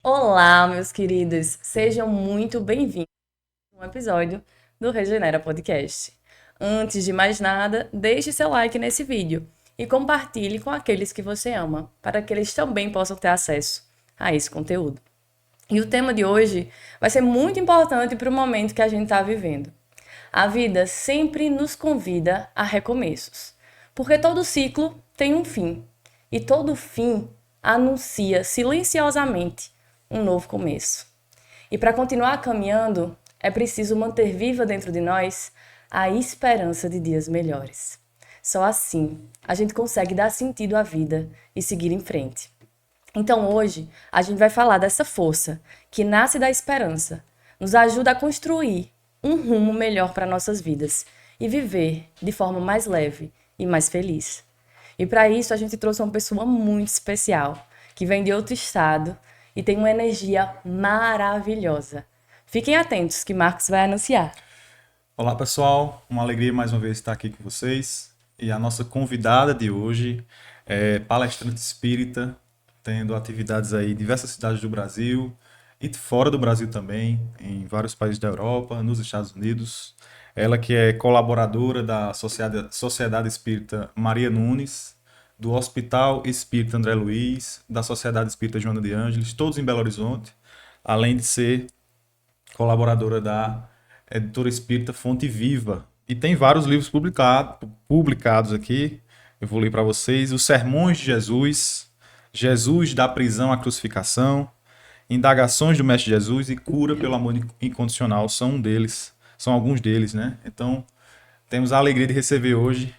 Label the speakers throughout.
Speaker 1: Olá, meus queridos, sejam muito bem-vindos a um episódio do Regenera Podcast. Antes de mais nada, deixe seu like nesse vídeo e compartilhe com aqueles que você ama, para que eles também possam ter acesso a esse conteúdo. E o tema de hoje vai ser muito importante para o momento que a gente está vivendo. A vida sempre nos convida a recomeços, porque todo ciclo tem um fim, e todo fim anuncia silenciosamente um novo começo. E para continuar caminhando, é preciso manter viva dentro de nós a esperança de dias melhores. Só assim a gente consegue dar sentido à vida e seguir em frente. Então hoje a gente vai falar dessa força que nasce da esperança, nos ajuda a construir um rumo melhor para nossas vidas e viver de forma mais leve e mais feliz. E para isso a gente trouxe uma pessoa muito especial, que vem de outro estado e tem uma energia maravilhosa. Fiquem atentos que Marcos vai anunciar.
Speaker 2: Olá pessoal, uma alegria mais uma vez estar aqui com vocês. E a nossa convidada de hoje é palestrante espírita, tendo atividades aí em diversas cidades do Brasil e fora do Brasil também, em vários países da Europa, nos Estados Unidos. Ela que é colaboradora da Sociedade Espírita Maria Nunes, do Hospital Espírita André Luiz, da Sociedade Espírita Joana de Ângeles, todos em Belo Horizonte, além de ser colaboradora da Editora Espírita Fonte Viva. E tem vários livros publicados aqui. Eu vou ler para vocês. Os Sermões de Jesus, Jesus da Prisão à Crucificação, Indagações do Mestre Jesus e Cura pelo Amor Incondicional são um deles, são alguns deles, né? Então, temos a alegria de receber hoje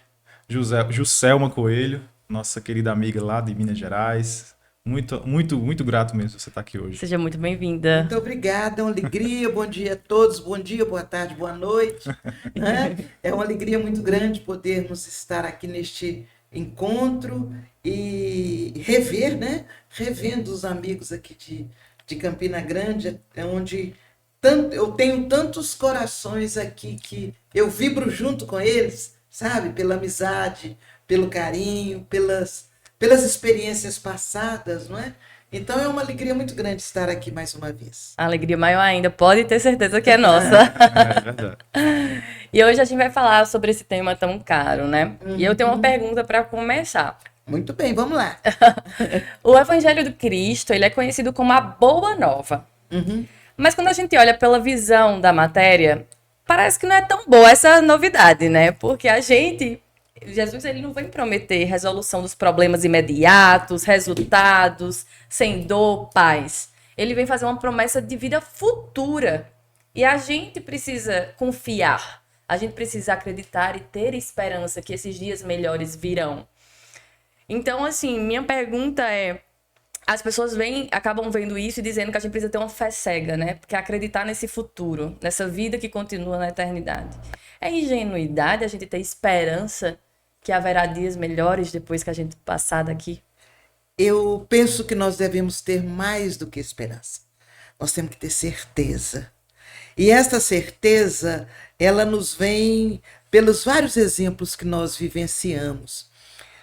Speaker 2: Juscelma Coelho, nossa querida amiga lá de Minas Gerais. Muito grato mesmo você estar aqui hoje.
Speaker 1: Seja muito bem-vinda.
Speaker 3: Muito obrigada, é uma alegria, bom dia a todos, bom dia, boa tarde, boa noite. Né? É uma alegria muito grande podermos estar aqui neste encontro e rever, né? Revendo os amigos aqui de Campina Grande, onde eu tenho tantos corações aqui que eu vibro junto com eles, sabe? Pela amizade, pelo carinho, pelas experiências passadas, não é? Então é uma alegria muito grande estar aqui mais uma vez.
Speaker 1: A alegria maior ainda, pode ter certeza que é nossa.
Speaker 2: É verdade.
Speaker 1: E hoje a gente vai falar sobre esse tema tão caro, né? E eu tenho uma pergunta para começar.
Speaker 3: Muito bem, vamos lá.
Speaker 1: O Evangelho do Cristo, ele é conhecido como a Boa Nova. Mas quando a gente olha pela visão da matéria, parece que não é tão boa essa novidade, né? Porque Jesus, ele não vem prometer resolução dos problemas imediatos, resultados, sem dor, paz. Ele vem fazer uma promessa de vida futura. E a gente precisa confiar, a gente precisa acreditar e ter esperança que esses dias melhores virão. Então, assim, minha pergunta é: as pessoas acabam vendo isso e dizendo que a gente precisa ter uma fé cega, né? Porque acreditar nesse futuro, nessa vida que continua na eternidade. É ingenuidade a gente ter esperança que haverá dias melhores depois que a gente passar daqui?
Speaker 3: Eu penso que nós devemos ter mais do que esperança. Nós temos que ter certeza. E esta certeza, ela nos vem pelos vários exemplos que nós vivenciamos.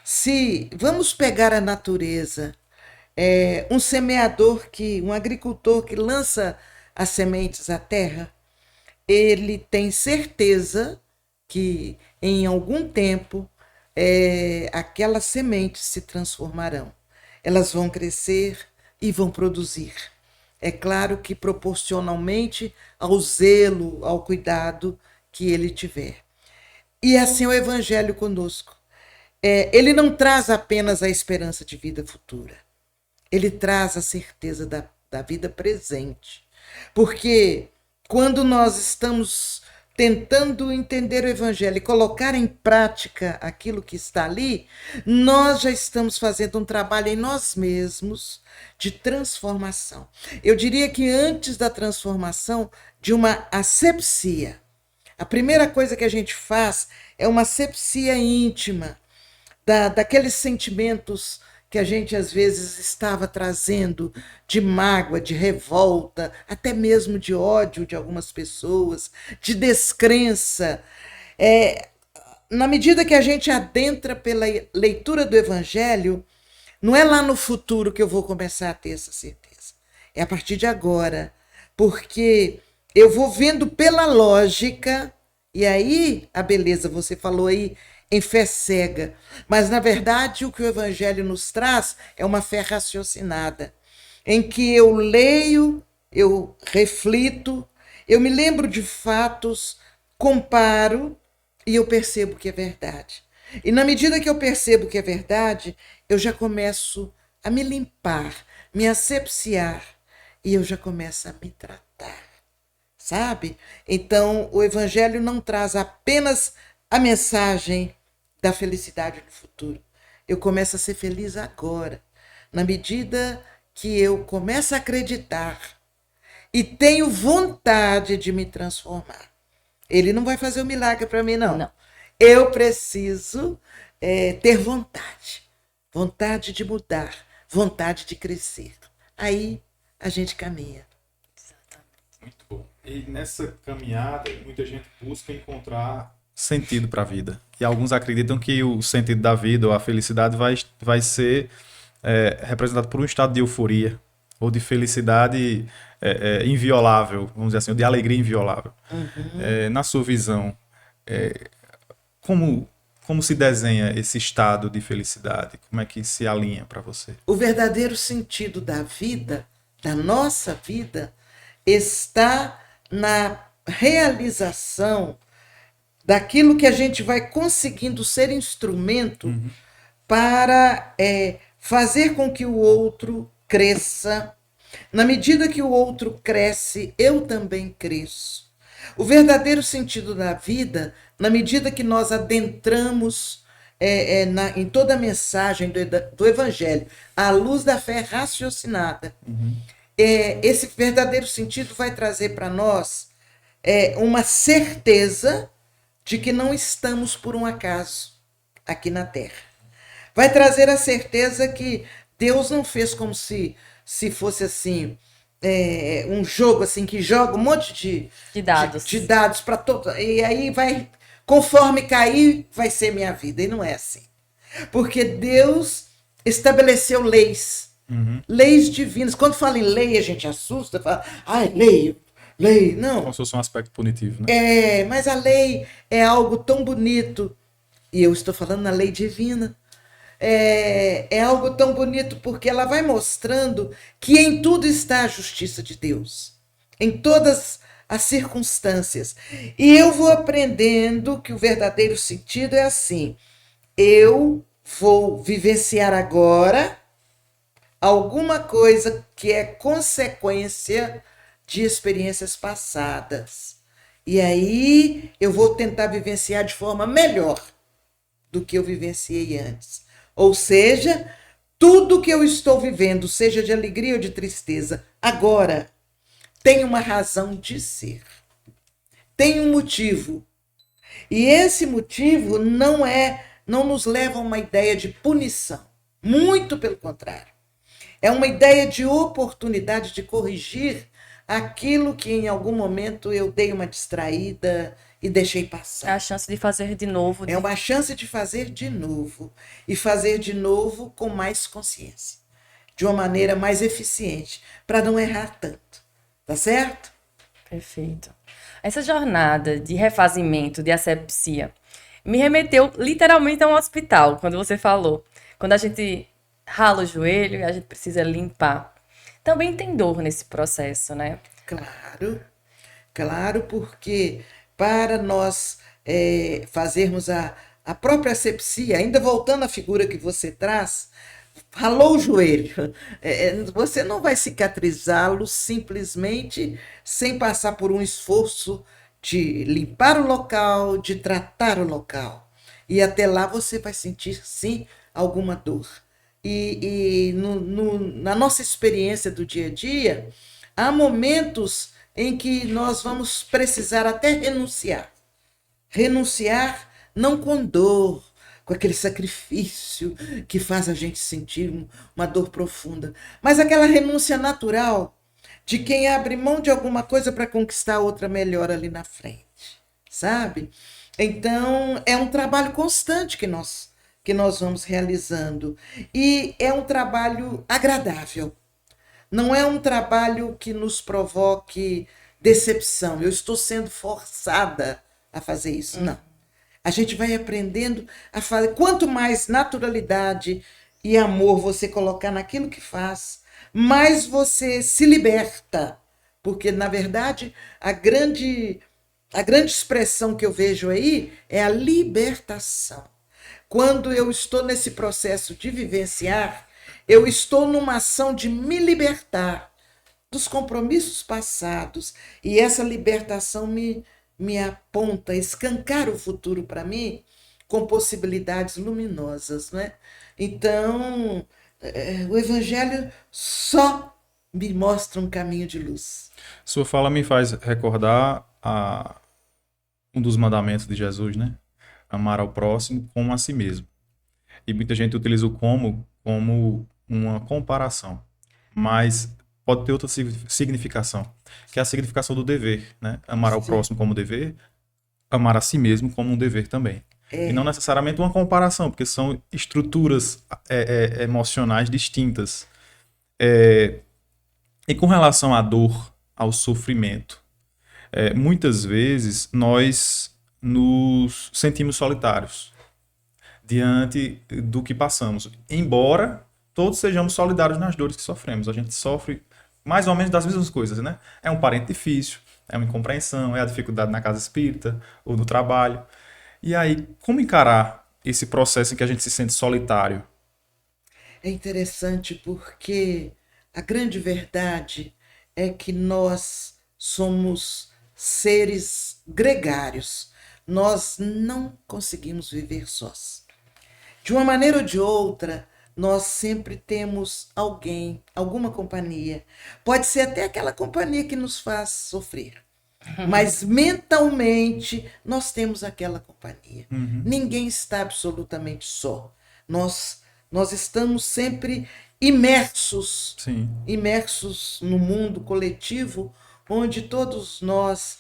Speaker 3: Se vamos pegar a natureza, um semeador, um agricultor que lança as sementes à terra, ele tem certeza que em algum tempo aquelas sementes se transformarão. Elas vão crescer e vão produzir. É claro que proporcionalmente ao zelo, ao cuidado que ele tiver. E assim é o Evangelho conosco. Ele não traz apenas a esperança de vida futura. Ele traz a certeza da vida presente. Porque quando nós estamos tentando entender o Evangelho e colocar em prática aquilo que está ali, nós já estamos fazendo um trabalho em nós mesmos de transformação. Eu diria que antes da transformação, de uma asepsia. A primeira coisa que a gente faz é uma asepsia íntima daqueles sentimentos que a gente às vezes estava trazendo de mágoa, de revolta, até mesmo de ódio de algumas pessoas, de descrença. Na medida que a gente adentra pela leitura do Evangelho, não é lá no futuro que eu vou começar a ter essa certeza. é a partir de agora, porque eu vou vendo pela lógica, e aí a beleza, você falou aí em fé cega, mas na verdade o que o Evangelho nos traz é uma fé raciocinada, em que eu leio, eu reflito, eu me lembro de fatos, comparo e eu percebo que é verdade. E na medida que eu percebo que é verdade, eu já começo a me limpar, me asepsiar, e eu já começo a me tratar, sabe? Então, o Evangelho não traz apenas a mensagem da felicidade no futuro. Eu começo a ser feliz agora, na medida que eu começo a acreditar e tenho vontade de me transformar. Ele não vai fazer o milagre para mim, não.
Speaker 1: Não.
Speaker 3: Eu preciso ter vontade. Vontade de mudar. Vontade de crescer. Aí a gente caminha.
Speaker 2: Muito bom. E nessa caminhada, muita gente busca encontrar sentido para a vida. E alguns acreditam que o sentido da vida ou a felicidade vai ser representado por um estado de euforia ou de felicidade inviolável, vamos dizer assim, ou de alegria inviolável. Na sua visão, como se desenha esse estado de felicidade? Como é que se alinha para você?
Speaker 3: O verdadeiro sentido da vida, da nossa vida, está na realização daquilo que a gente vai conseguindo ser instrumento para fazer com que o outro cresça. Na medida que o outro cresce, eu também cresço. O verdadeiro sentido da vida, na medida que nós adentramos em toda a mensagem do Evangelho, à luz da fé raciocinada, esse verdadeiro sentido vai trazer para nós uma certeza de que não estamos por um acaso aqui na Terra. Vai trazer a certeza que Deus não fez como se fosse assim, um jogo assim que joga um monte
Speaker 1: De dados.
Speaker 3: de dados para todo. E aí vai, conforme cair, vai ser minha vida. E não é assim. Porque Deus estabeleceu leis. Leis divinas. Quando fala em lei, a gente assusta, fala, lei. Não.
Speaker 2: Como se fosse um aspecto punitivo, né?
Speaker 3: Mas a lei é algo tão bonito. E eu estou falando na lei divina. É algo tão bonito porque ela vai mostrando que em tudo está a justiça de Deus, em todas as circunstâncias. E eu vou aprendendo que o verdadeiro sentido é assim: eu vou vivenciar agora alguma coisa que é consequência de experiências passadas. E aí eu vou tentar vivenciar de forma melhor do que eu vivenciei antes. Ou seja, tudo que eu estou vivendo, seja de alegria ou de tristeza, agora tem uma razão de ser. Tem um motivo. E esse motivo não nos leva a uma ideia de punição. Muito pelo contrário. É uma ideia de oportunidade de corrigir aquilo que em algum momento eu dei uma distraída e deixei passar.
Speaker 1: É a chance de fazer de novo.
Speaker 3: É uma chance de fazer de novo. E fazer de novo com mais consciência. De uma maneira mais eficiente. Para não errar tanto. Tá certo?
Speaker 1: Perfeito. Essa jornada de refazimento, de asepsia, me remeteu literalmente a um hospital, quando você falou. Quando a gente rala o joelho e a gente precisa limpar. Também tem dor nesse processo, né?
Speaker 3: Claro, porque para nós fazermos a própria asepsia, ainda voltando à figura que você traz, ralou o joelho, você não vai cicatrizá-lo simplesmente sem passar por um esforço de limpar o local, de tratar o local. E até lá você vai sentir, sim, alguma dor. E na nossa experiência do dia a dia, há momentos em que nós vamos precisar até renunciar. Renunciar não com dor, com aquele sacrifício que faz a gente sentir uma dor profunda, mas aquela renúncia natural de quem abre mão de alguma coisa para conquistar outra melhor ali na frente, sabe? Então, é um trabalho constante que nós vamos realizando. E é um trabalho agradável. não é um trabalho que nos provoque decepção. Eu estou sendo forçada a fazer isso. Não. A gente vai aprendendo a fazer. Quanto mais naturalidade e amor você colocar naquilo que faz, mais você se liberta. Porque, na verdade, a grande expressão que eu vejo aí é a libertação. Quando eu estou nesse processo de vivenciar, eu estou numa ação de me libertar dos compromissos passados. E essa libertação me aponta, escancar o futuro para mim com possibilidades luminosas, né? Então, o Evangelho só me mostra um caminho de luz.
Speaker 2: Sua fala me faz recordar um dos mandamentos de Jesus, né? Amar ao próximo como a si mesmo. E muita gente utiliza o como uma comparação, mas pode ter outra significação, que é a significação do dever, né? Amar ao próximo como dever, amar a si mesmo como um dever também. E não necessariamente uma comparação, porque são estruturas emocionais distintas. E com relação à dor, ao sofrimento, muitas vezes nós nos sentimos solitários diante do que passamos. Embora todos sejamos solidários nas dores que sofremos. A gente sofre mais ou menos das mesmas coisas, né? É um parente difícil, é uma incompreensão, é a dificuldade na casa espírita ou no trabalho. E aí, como encarar esse processo em que a gente se sente solitário?
Speaker 3: É interessante porque a grande verdade é que nós somos seres gregários. Nós não conseguimos viver sós. De uma maneira ou de outra, nós sempre temos alguém, alguma companhia. Pode ser até aquela companhia que nos faz sofrer. Mas mentalmente nós temos aquela companhia. Ninguém está absolutamente só. Nós estamos sempre imersos no mundo coletivo, onde todos nós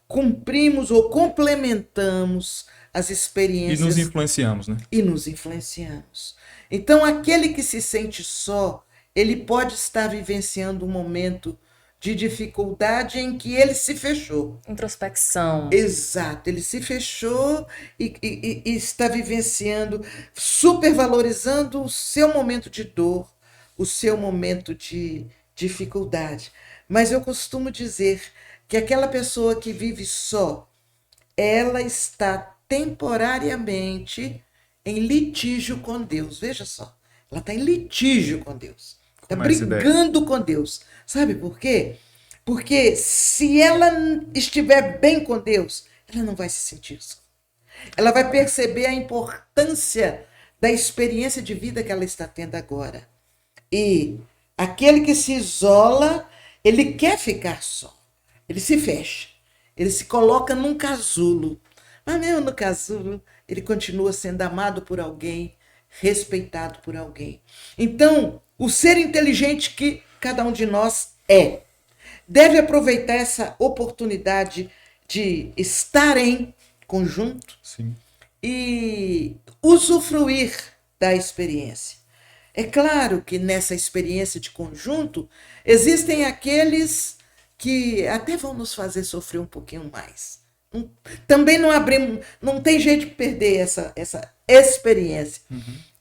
Speaker 3: cumprimos ou complementamos as experiências.
Speaker 2: E nos influenciamos, né?
Speaker 3: E nos influenciamos. Então, aquele que se sente só, ele pode estar vivenciando um momento de dificuldade em que ele se fechou.
Speaker 1: Introspecção.
Speaker 3: Exato, ele se fechou e está vivenciando, supervalorizando o seu momento de dor, o seu momento de dificuldade. Mas eu costumo dizer que aquela pessoa que vive só, ela está temporariamente em litígio com Deus. Veja só, ela está em litígio com Deus. Está brigando com Deus. Sabe por quê? Porque se ela estiver bem com Deus, ela não vai se sentir só. Ela vai perceber a importância da experiência de vida que ela está tendo agora. E aquele que se isola, ele quer ficar só. Ele se fecha. Ele se coloca num casulo. Mas mesmo no casulo, ele continua sendo amado por alguém, respeitado por alguém. Então, o ser inteligente que cada um de nós deve aproveitar essa oportunidade de estar em conjunto.
Speaker 2: Sim.
Speaker 3: E usufruir da experiência. É claro que nessa experiência de conjunto existem aqueles que até vão nos fazer sofrer um pouquinho mais. Também não tem jeito de perder essa experiência,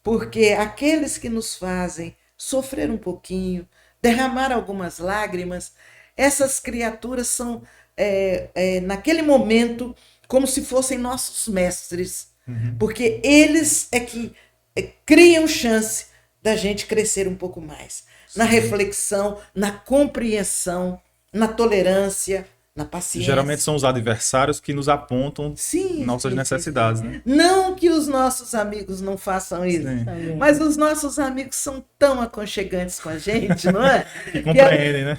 Speaker 3: porque aqueles que nos fazem sofrer um pouquinho, derramar algumas lágrimas, essas criaturas são, naquele momento, como se fossem nossos mestres, porque eles é que criam chance da gente crescer um pouco mais, na reflexão, na compreensão, na tolerância, na paciência.
Speaker 2: Geralmente são os adversários que nos apontam nossas necessidades, né?
Speaker 3: Não que os nossos amigos não façam isso, mas os nossos amigos são tão aconchegantes com a gente, não é?
Speaker 2: Que compreendem, né?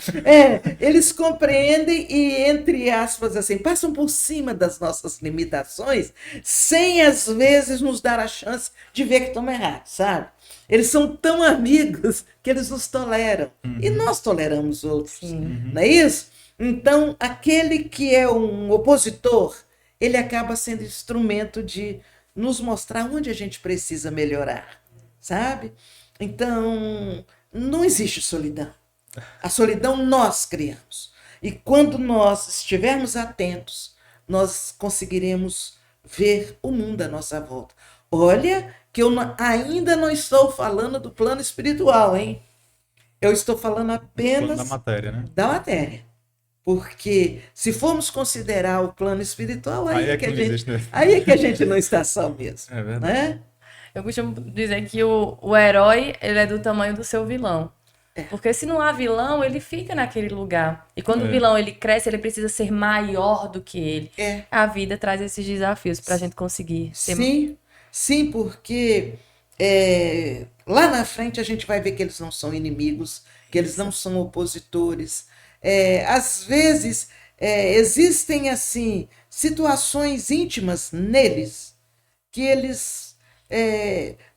Speaker 3: Eles compreendem e, entre aspas, assim, passam por cima das nossas limitações, sem, às vezes, nos dar a chance de ver que estamos errados, sabe? Eles são tão amigos que eles nos toleram. E nós toleramos outros, não é isso? Então, aquele que é um opositor, ele acaba sendo instrumento de nos mostrar onde a gente precisa melhorar, sabe? Então, não existe solidão. A solidão nós criamos. E quando nós estivermos atentos, nós conseguiremos ver o mundo à nossa volta. Olha que eu ainda não estou falando do plano espiritual, hein? Eu estou falando apenas
Speaker 2: Da matéria, né?
Speaker 3: da matéria. Porque se formos considerar o plano espiritual, aí é que a gente não está só mesmo.
Speaker 2: É verdade.
Speaker 3: Né?
Speaker 1: Eu costumo dizer que o herói, ele é do tamanho do seu vilão. Porque se não há vilão, ele fica naquele lugar. E quando o vilão ele cresce, ele precisa ser maior do que ele. A vida traz esses desafios para a gente conseguir ser...
Speaker 3: Sim, porque lá na frente a gente vai ver que eles não são inimigos, que eles não são opositores. Às vezes existem assim situações íntimas neles que eles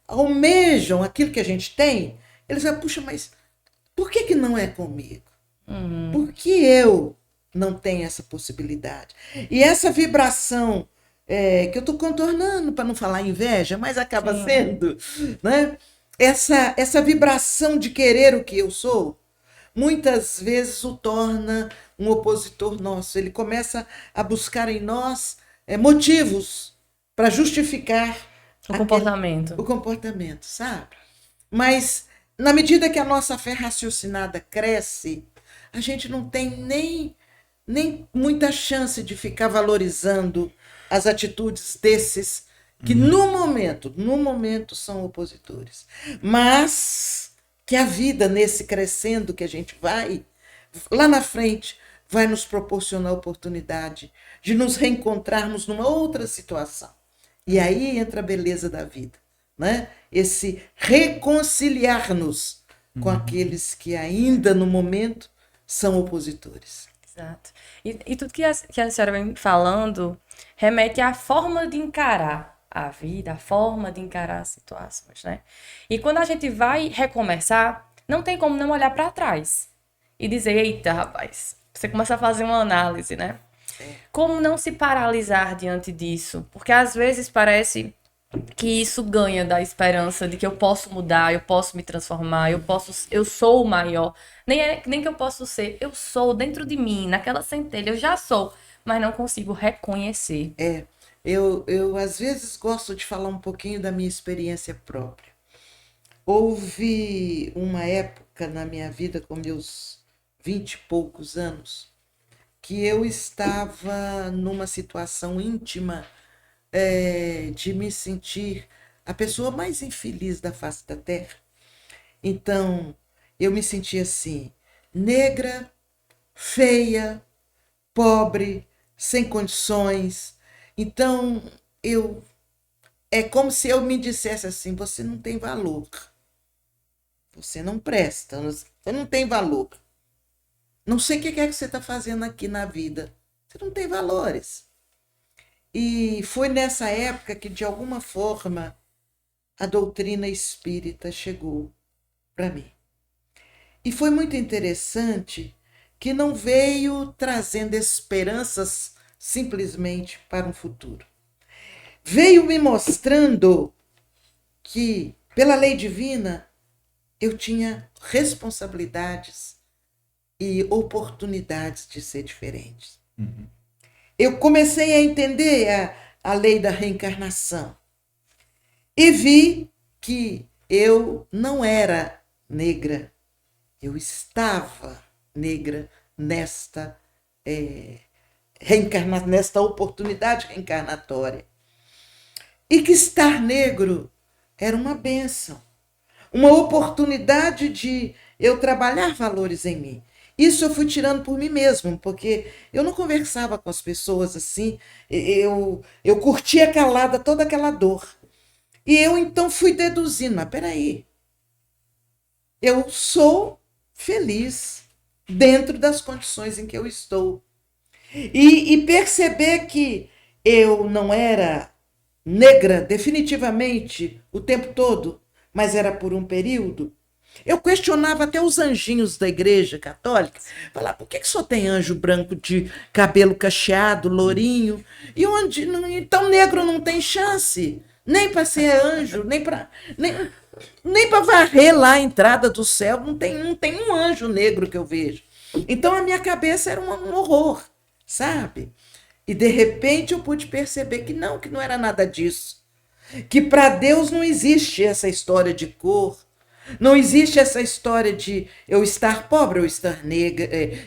Speaker 3: almejam aquilo que a gente tem. Eles vão, puxa, mas por que não é comigo? Por que eu não tenho essa possibilidade? E essa vibração que eu estou contornando para não falar inveja, mas acaba sendo, né? Essa vibração de querer o que eu sou, muitas vezes o torna um opositor nosso. Ele começa a buscar em nós motivos para justificar
Speaker 1: o
Speaker 3: comportamento, sabe? Mas na medida que a nossa fé raciocinada cresce, a gente não tem nem muita chance de ficar valorizando as atitudes desses que no momento são opositores. Mas que a vida, nesse crescendo que a gente vai, lá na frente, vai nos proporcionar a oportunidade de nos reencontrarmos numa outra situação. E aí entra a beleza da vida, né? Esse reconciliar-nos com aqueles que ainda no momento são opositores.
Speaker 1: Exato. E tudo que a senhora vem falando remete à forma de encarar a vida, a forma de encarar as situações, né? E quando a gente vai recomeçar, não tem como não olhar para trás e dizer, eita, rapaz, você começa a fazer uma análise, né? Como não se paralisar diante disso? Porque às vezes parece que isso ganha da esperança de que eu posso mudar, eu posso me transformar, eu sou o maior. Nem que eu posso ser, eu sou dentro de mim, naquela centelha, eu já sou, mas não consigo reconhecer.
Speaker 3: Eu às vezes gosto de falar um pouquinho da minha experiência própria. Houve uma época na minha vida, com meus 20 e poucos anos, que eu estava numa situação íntima de me sentir a pessoa mais infeliz da face da terra. Então, eu me sentia assim, negra, feia, pobre, sem condições. Então, é como se eu me dissesse assim, você não tem valor. Você não presta, você não tem valor. Não sei o que é que você está fazendo aqui na vida. Você não tem valores. E foi nessa época que, de alguma forma, a doutrina espírita chegou para mim. E foi muito interessante que não veio trazendo esperanças simplesmente para um futuro. Veio me mostrando que, pela lei divina, eu tinha responsabilidades e oportunidades de ser diferente. Eu comecei a entender a lei da reencarnação e vi que eu não era negra, eu estava negra nesta oportunidade reencarnatória. E que estar negro era uma bênção, uma oportunidade de eu trabalhar valores em mim. Isso eu fui tirando por mim mesmo, porque eu não conversava com as pessoas assim, eu curtia calada toda aquela dor. E eu então fui deduzindo, mas peraí, eu sou feliz dentro das condições em que eu estou. E perceber que eu não era negra definitivamente o tempo todo, mas era por um período. Eu questionava até os anjinhos da igreja católica. Falava, por que só tem anjo branco de cabelo cacheado, lourinho? E onde, então negro não tem chance, nem para ser anjo, nem para... Nem para varrer lá a entrada do céu, não tem um anjo negro que eu vejo. Então a minha cabeça era um horror, sabe? E de repente eu pude perceber que não era nada disso. Que para Deus não existe essa história de cor, não existe essa história de eu estar pobre ou estar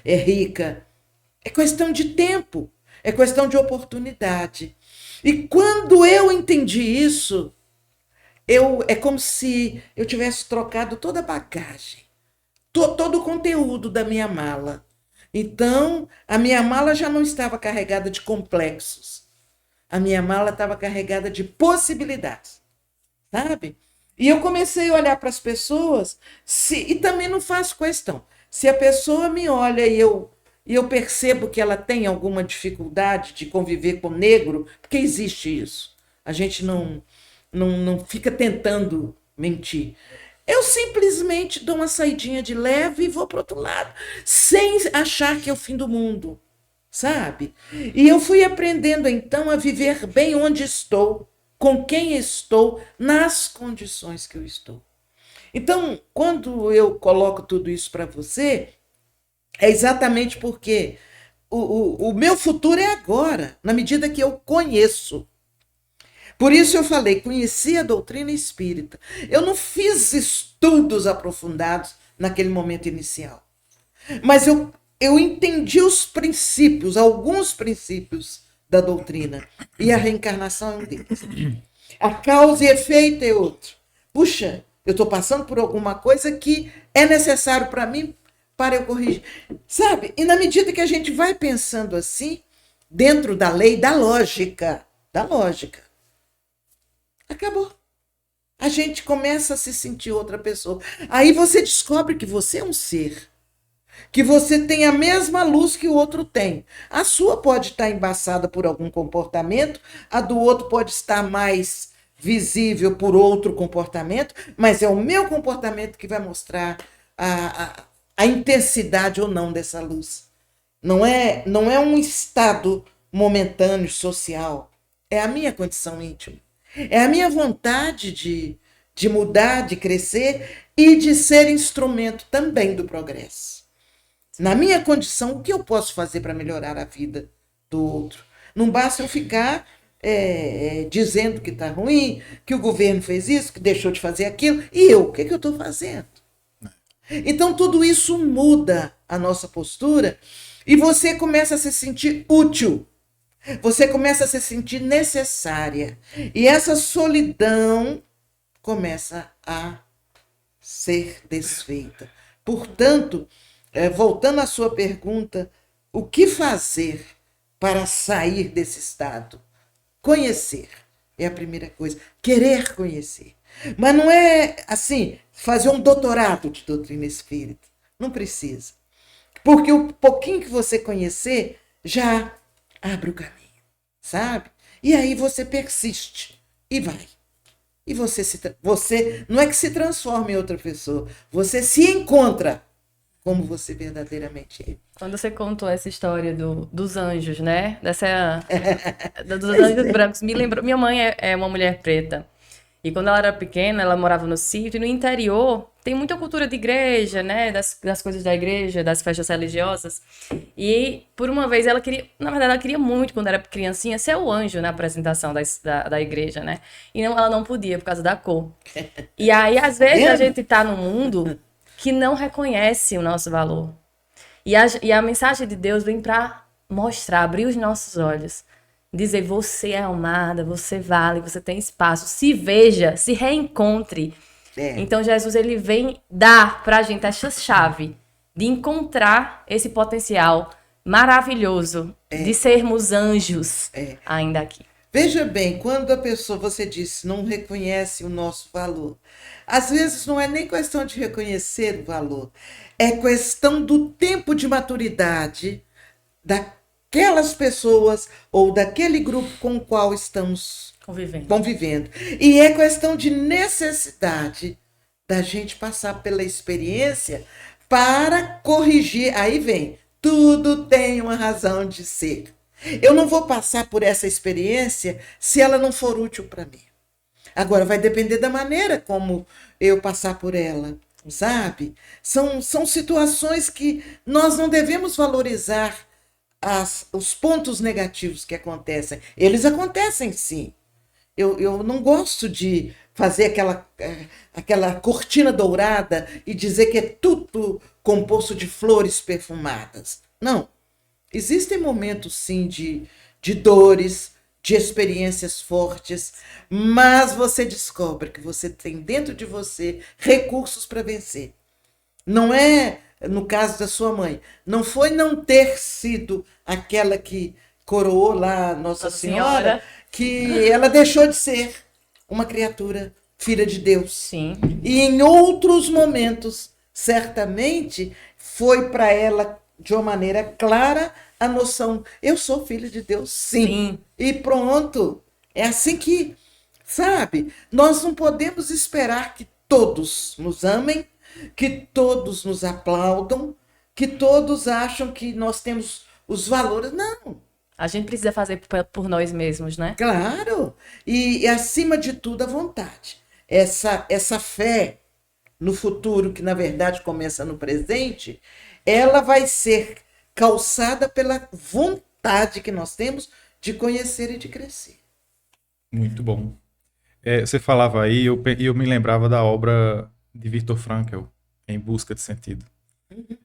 Speaker 3: rica. É questão de tempo, é questão de oportunidade. E quando eu entendi isso, é como se eu tivesse trocado toda a bagagem, todo o conteúdo da minha mala. Então, a minha mala já não estava carregada de complexos. A minha mala estava carregada de possibilidades, sabe? E eu comecei a olhar para as pessoas, e também não faço questão. Se a pessoa me olha e eu percebo que ela tem alguma dificuldade de conviver com negro, porque existe isso. A gente não fica tentando mentir. Eu simplesmente dou uma saidinha de leve e vou para o outro lado, sem achar que é o fim do mundo, sabe? E eu fui aprendendo, então, a viver bem onde estou, com quem estou, nas condições que eu estou. Então, quando eu coloco tudo isso para você, é exatamente porque o meu futuro é agora, na medida que eu conheço. Por isso eu falei, conheci a doutrina espírita. Eu não fiz estudos aprofundados naquele momento inicial. Mas eu entendi os princípios, alguns princípios da doutrina. E a reencarnação é um deles. A causa e efeito é outro. Puxa, eu estou passando por alguma coisa que é necessário para mim para eu corrigir. Sabe? E na medida que a gente vai pensando assim, dentro da lei, da lógica, acabou. A gente começa a se sentir outra pessoa. Aí você descobre que você é um ser, que você tem a mesma luz que o outro tem. A sua pode estar embaçada por algum comportamento, a do outro pode estar mais visível por outro comportamento, mas é o meu comportamento que vai mostrar a intensidade ou não dessa luz. Não é um estado momentâneo, social. É a minha condição íntima. É a minha vontade de mudar, de crescer e de ser instrumento também do progresso. Na minha condição, o que eu posso fazer para melhorar a vida do outro? Não basta eu ficar dizendo que está ruim, que o governo fez isso, que deixou de fazer aquilo. E eu? O que eu estou fazendo? Então, tudo isso muda a nossa postura e você começa a se sentir útil. Você começa a se sentir necessária. E essa solidão começa a ser desfeita. Portanto, voltando à sua pergunta, o que fazer para sair desse estado? Conhecer é a primeira coisa. Querer conhecer. Mas não é assim, fazer um doutorado de doutrina espírita. Não precisa. Porque o pouquinho que você conhecer já abre o caminho, sabe? E aí você persiste e vai. E você não é que se transforma em outra pessoa, você se encontra como você verdadeiramente é.
Speaker 1: Quando você contou essa história dos anjos, né? Dos anjos brancos, me lembrou. Minha mãe é uma mulher preta. E quando ela era pequena, ela morava no sítio, e no interior tem muita cultura de igreja, né? Das coisas da igreja, das festas religiosas. E, por uma vez, ela queria... Na verdade, ela queria muito, quando era criancinha, ser o anjo na apresentação da igreja, né? E ela não podia, por causa da cor. E aí, às vezes, a gente tá num mundo que não reconhece o nosso valor. E a mensagem de Deus vem pra mostrar, abrir os nossos olhos. Dizer, você é amada, você vale, você tem espaço. Se veja, se reencontre. Então, Jesus, ele vem dar pra gente essa chave de encontrar esse potencial maravilhoso de sermos anjos ainda aqui.
Speaker 3: Veja bem, quando a pessoa, você disse, não reconhece o nosso valor, às vezes não é nem questão de reconhecer o valor, é questão do tempo de maturidade daquelas pessoas ou daquele grupo com o qual estamos convivendo. E é questão de necessidade da gente passar pela experiência para corrigir. Aí vem, tudo tem uma razão de ser. Eu não vou passar por essa experiência se ela não for útil para mim. Agora, vai depender da maneira como eu passar por ela, sabe? São situações que nós não devemos valorizar os pontos negativos que acontecem. Eles acontecem, sim. Eu não gosto de fazer aquela cortina dourada e dizer que é tudo composto de flores perfumadas. Não. Existem momentos, sim, de dores, de experiências fortes, mas você descobre que você tem dentro de você recursos para vencer. Não é, no caso da sua mãe, não foi não ter sido aquela que coroou lá Nossa Senhora, que ela deixou de ser uma criatura, filha de Deus.
Speaker 1: Sim.
Speaker 3: E em outros momentos, certamente, foi para ela, de uma maneira clara, a noção, eu sou filha de Deus, sim.
Speaker 1: Sim.
Speaker 3: E pronto. É assim que, sabe, nós não podemos esperar que todos nos amem, que todos nos aplaudam, que todos acham que nós temos os valores. Não.
Speaker 1: A gente precisa fazer por nós mesmos, né?
Speaker 3: Claro. E acima de tudo, a vontade. Essa fé no futuro, que na verdade começa no presente, ela vai ser calçada pela vontade que nós temos de conhecer e de crescer.
Speaker 2: Muito bom. Você falava aí, e eu me lembrava da obra de Viktor Frankl, Em Busca de Sentido,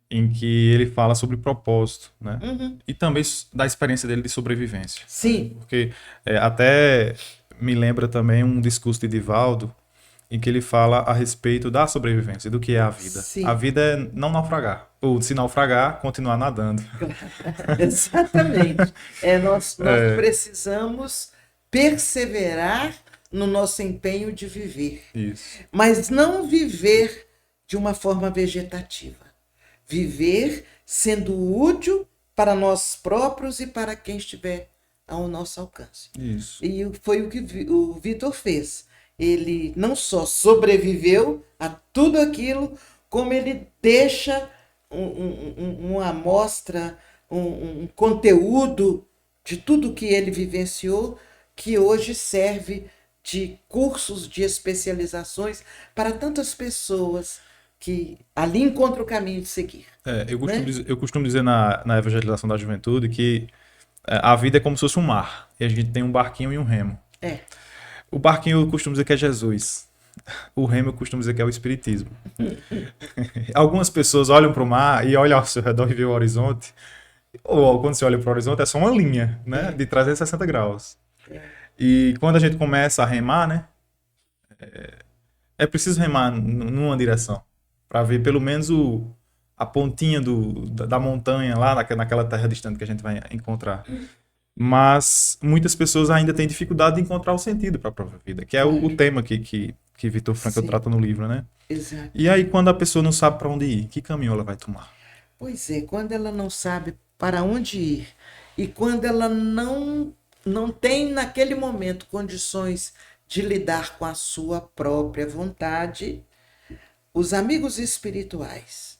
Speaker 2: em que ele fala sobre propósito, né? E também da experiência dele de sobrevivência.
Speaker 3: Sim.
Speaker 2: Porque até me lembra também um discurso de Divaldo, em que ele fala a respeito da sobrevivência, do que é a vida.
Speaker 3: Sim.
Speaker 2: A vida é não naufragar. Ou, se naufragar, continuar nadando.
Speaker 3: Exatamente. Nós precisamos perseverar no nosso empenho de viver.
Speaker 2: Isso.
Speaker 3: Mas não viver de uma forma vegetativa. Viver sendo útil para nós próprios e para quem estiver ao nosso alcance.
Speaker 2: Isso.
Speaker 3: E foi o que o Vitor fez. Ele não só sobreviveu a tudo aquilo, como ele deixa uma amostra, um conteúdo de tudo que ele vivenciou, que hoje serve de cursos, de especializações para tantas pessoas que ali encontram o caminho de seguir.
Speaker 2: Eu costumo dizer na evangelização da juventude que a vida é como se fosse um mar. E a gente tem um barquinho e um remo. O barquinho eu costumo dizer que é Jesus. O remo eu costumo dizer que é o Espiritismo. Algumas pessoas olham para o mar e olham ao seu redor e vê o horizonte. Ou quando você olha para o horizonte é só uma linha, né? De 360 graus. E quando a gente começa a remar, né? É preciso remar numa direção. Para ver pelo menos a pontinha da montanha lá naquela terra distante que a gente vai encontrar. Mas muitas pessoas ainda têm dificuldade de encontrar o sentido para a própria vida, que é o tema que Viktor Frankl trata no livro, né?
Speaker 3: Exato.
Speaker 2: E aí, quando a pessoa não sabe para onde ir, que caminho ela vai tomar?
Speaker 3: Pois é, quando ela não sabe para onde ir e quando ela não tem naquele momento condições de lidar com a sua própria vontade, os amigos espirituais,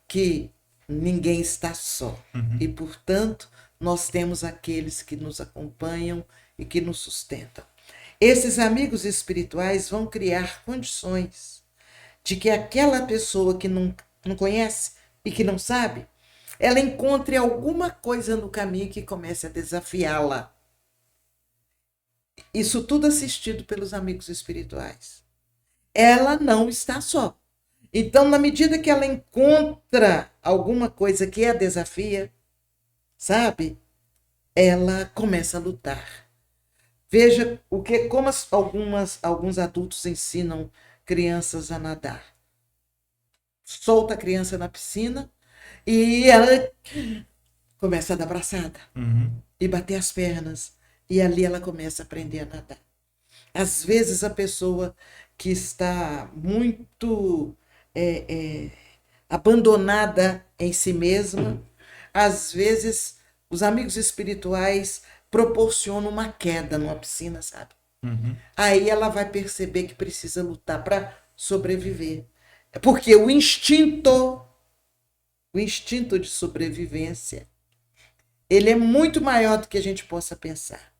Speaker 3: que ninguém está só, e portanto nós temos aqueles que nos acompanham e que nos sustentam. Esses amigos espirituais vão criar condições de que aquela pessoa que não conhece e que não sabe, ela encontre alguma coisa no caminho que comece a desafiá-la. Isso tudo assistido pelos amigos espirituais. Ela não está só. Então, na medida que ela encontra alguma coisa que a desafia, sabe? Ela começa a lutar. Veja como alguns adultos ensinam crianças a nadar. Solta a criança na piscina e ela começa a dar braçada e bater as pernas. E ali ela começa a aprender a nadar. Às vezes a pessoa que está muito abandonada em si mesma, às vezes os amigos espirituais proporcionam uma queda numa piscina, sabe? Aí ela vai perceber que precisa lutar para sobreviver. Porque o instinto de sobrevivência, ele é muito maior do que a gente possa pensar.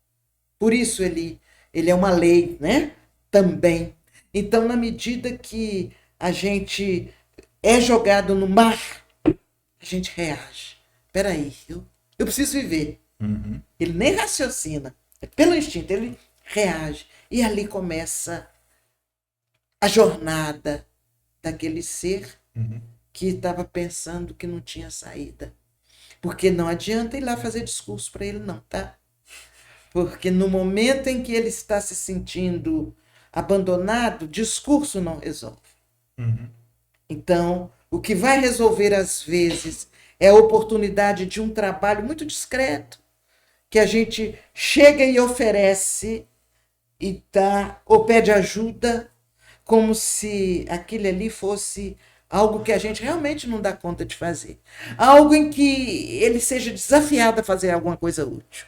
Speaker 3: Por isso ele é uma lei, né? também. Então, na medida que a gente é jogado no mar, a gente reage. Espera aí, eu preciso viver. Ele nem raciocina, é pelo instinto, ele reage. E ali começa a jornada daquele ser que estava pensando que não tinha saída. Porque não adianta ir lá fazer discurso para ele, não, tá? Porque no momento em que ele está se sentindo abandonado, discurso não resolve. Então, o que vai resolver às vezes é a oportunidade de um trabalho muito discreto, que a gente chega e oferece e dá ou pede ajuda, como se aquilo ali fosse algo que a gente realmente não dá conta de fazer. Algo em que ele seja desafiado a fazer alguma coisa útil.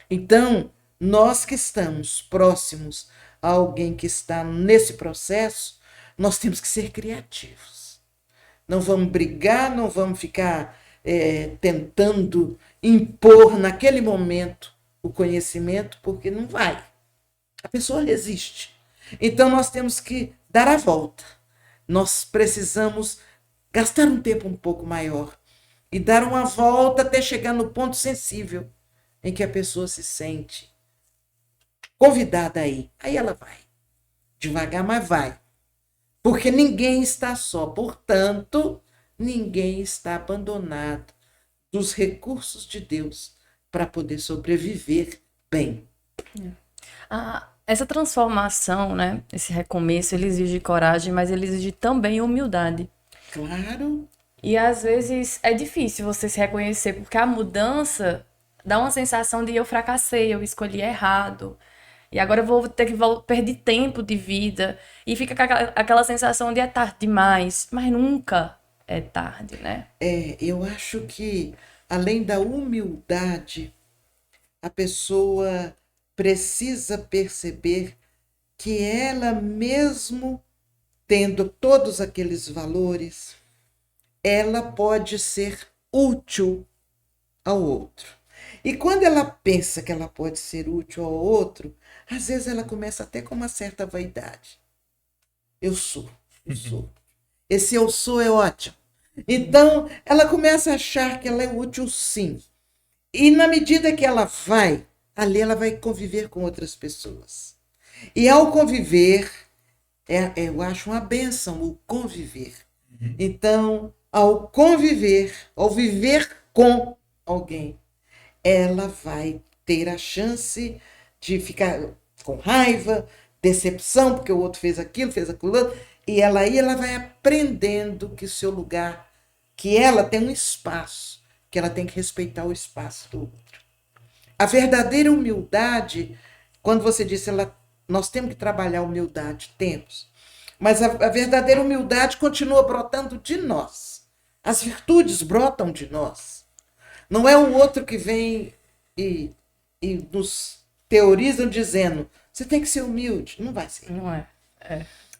Speaker 3: Então, nós que estamos próximos a alguém que está nesse processo, nós temos que ser criativos. Não vamos brigar, não vamos ficar tentando impor naquele momento o conhecimento, porque não vai. A pessoa resiste. Então, nós temos que dar a volta. Nós precisamos gastar um tempo um pouco maior e dar uma volta até chegar no ponto sensível em que a pessoa se sente convidada a ir. Aí ela vai. Devagar, mas vai. Porque ninguém está só. Portanto, ninguém está abandonado dos recursos de Deus para poder sobreviver bem.
Speaker 1: Essa transformação, né? Esse recomeço, ele exige coragem, mas ele exige também humildade.
Speaker 3: Claro.
Speaker 1: E às vezes é difícil você se reconhecer, porque a mudança dá uma sensação de eu fracassei, eu escolhi errado. E agora eu vou ter que perder tempo de vida. E fica com aquela sensação de é tarde demais. Mas nunca é tarde, né?
Speaker 3: Eu acho que, além da humildade, a pessoa precisa perceber que ela, mesmo tendo todos aqueles valores, ela pode ser útil ao outro. E quando ela pensa que ela pode ser útil ao outro, às vezes ela começa até com uma certa vaidade. Eu sou. Esse eu sou é ótimo. Então, ela começa a achar que ela é útil, sim. E na medida que ela vai, ali ela vai conviver com outras pessoas. E ao conviver, eu acho uma bênção o conviver. Então, ao conviver, ao viver com alguém, ela vai ter a chance de ficar com raiva, decepção, porque o outro fez aquilo, e ela vai aprendendo que o seu lugar, que ela tem um espaço, que ela tem que respeitar o espaço do outro. A verdadeira humildade, quando você disse, nós temos que trabalhar a humildade, temos, mas a verdadeira humildade continua brotando de nós. As virtudes brotam de nós. Não é o outro que vem e nos teorizam dizendo, você tem que ser humilde. Não vai ser.
Speaker 1: Não é.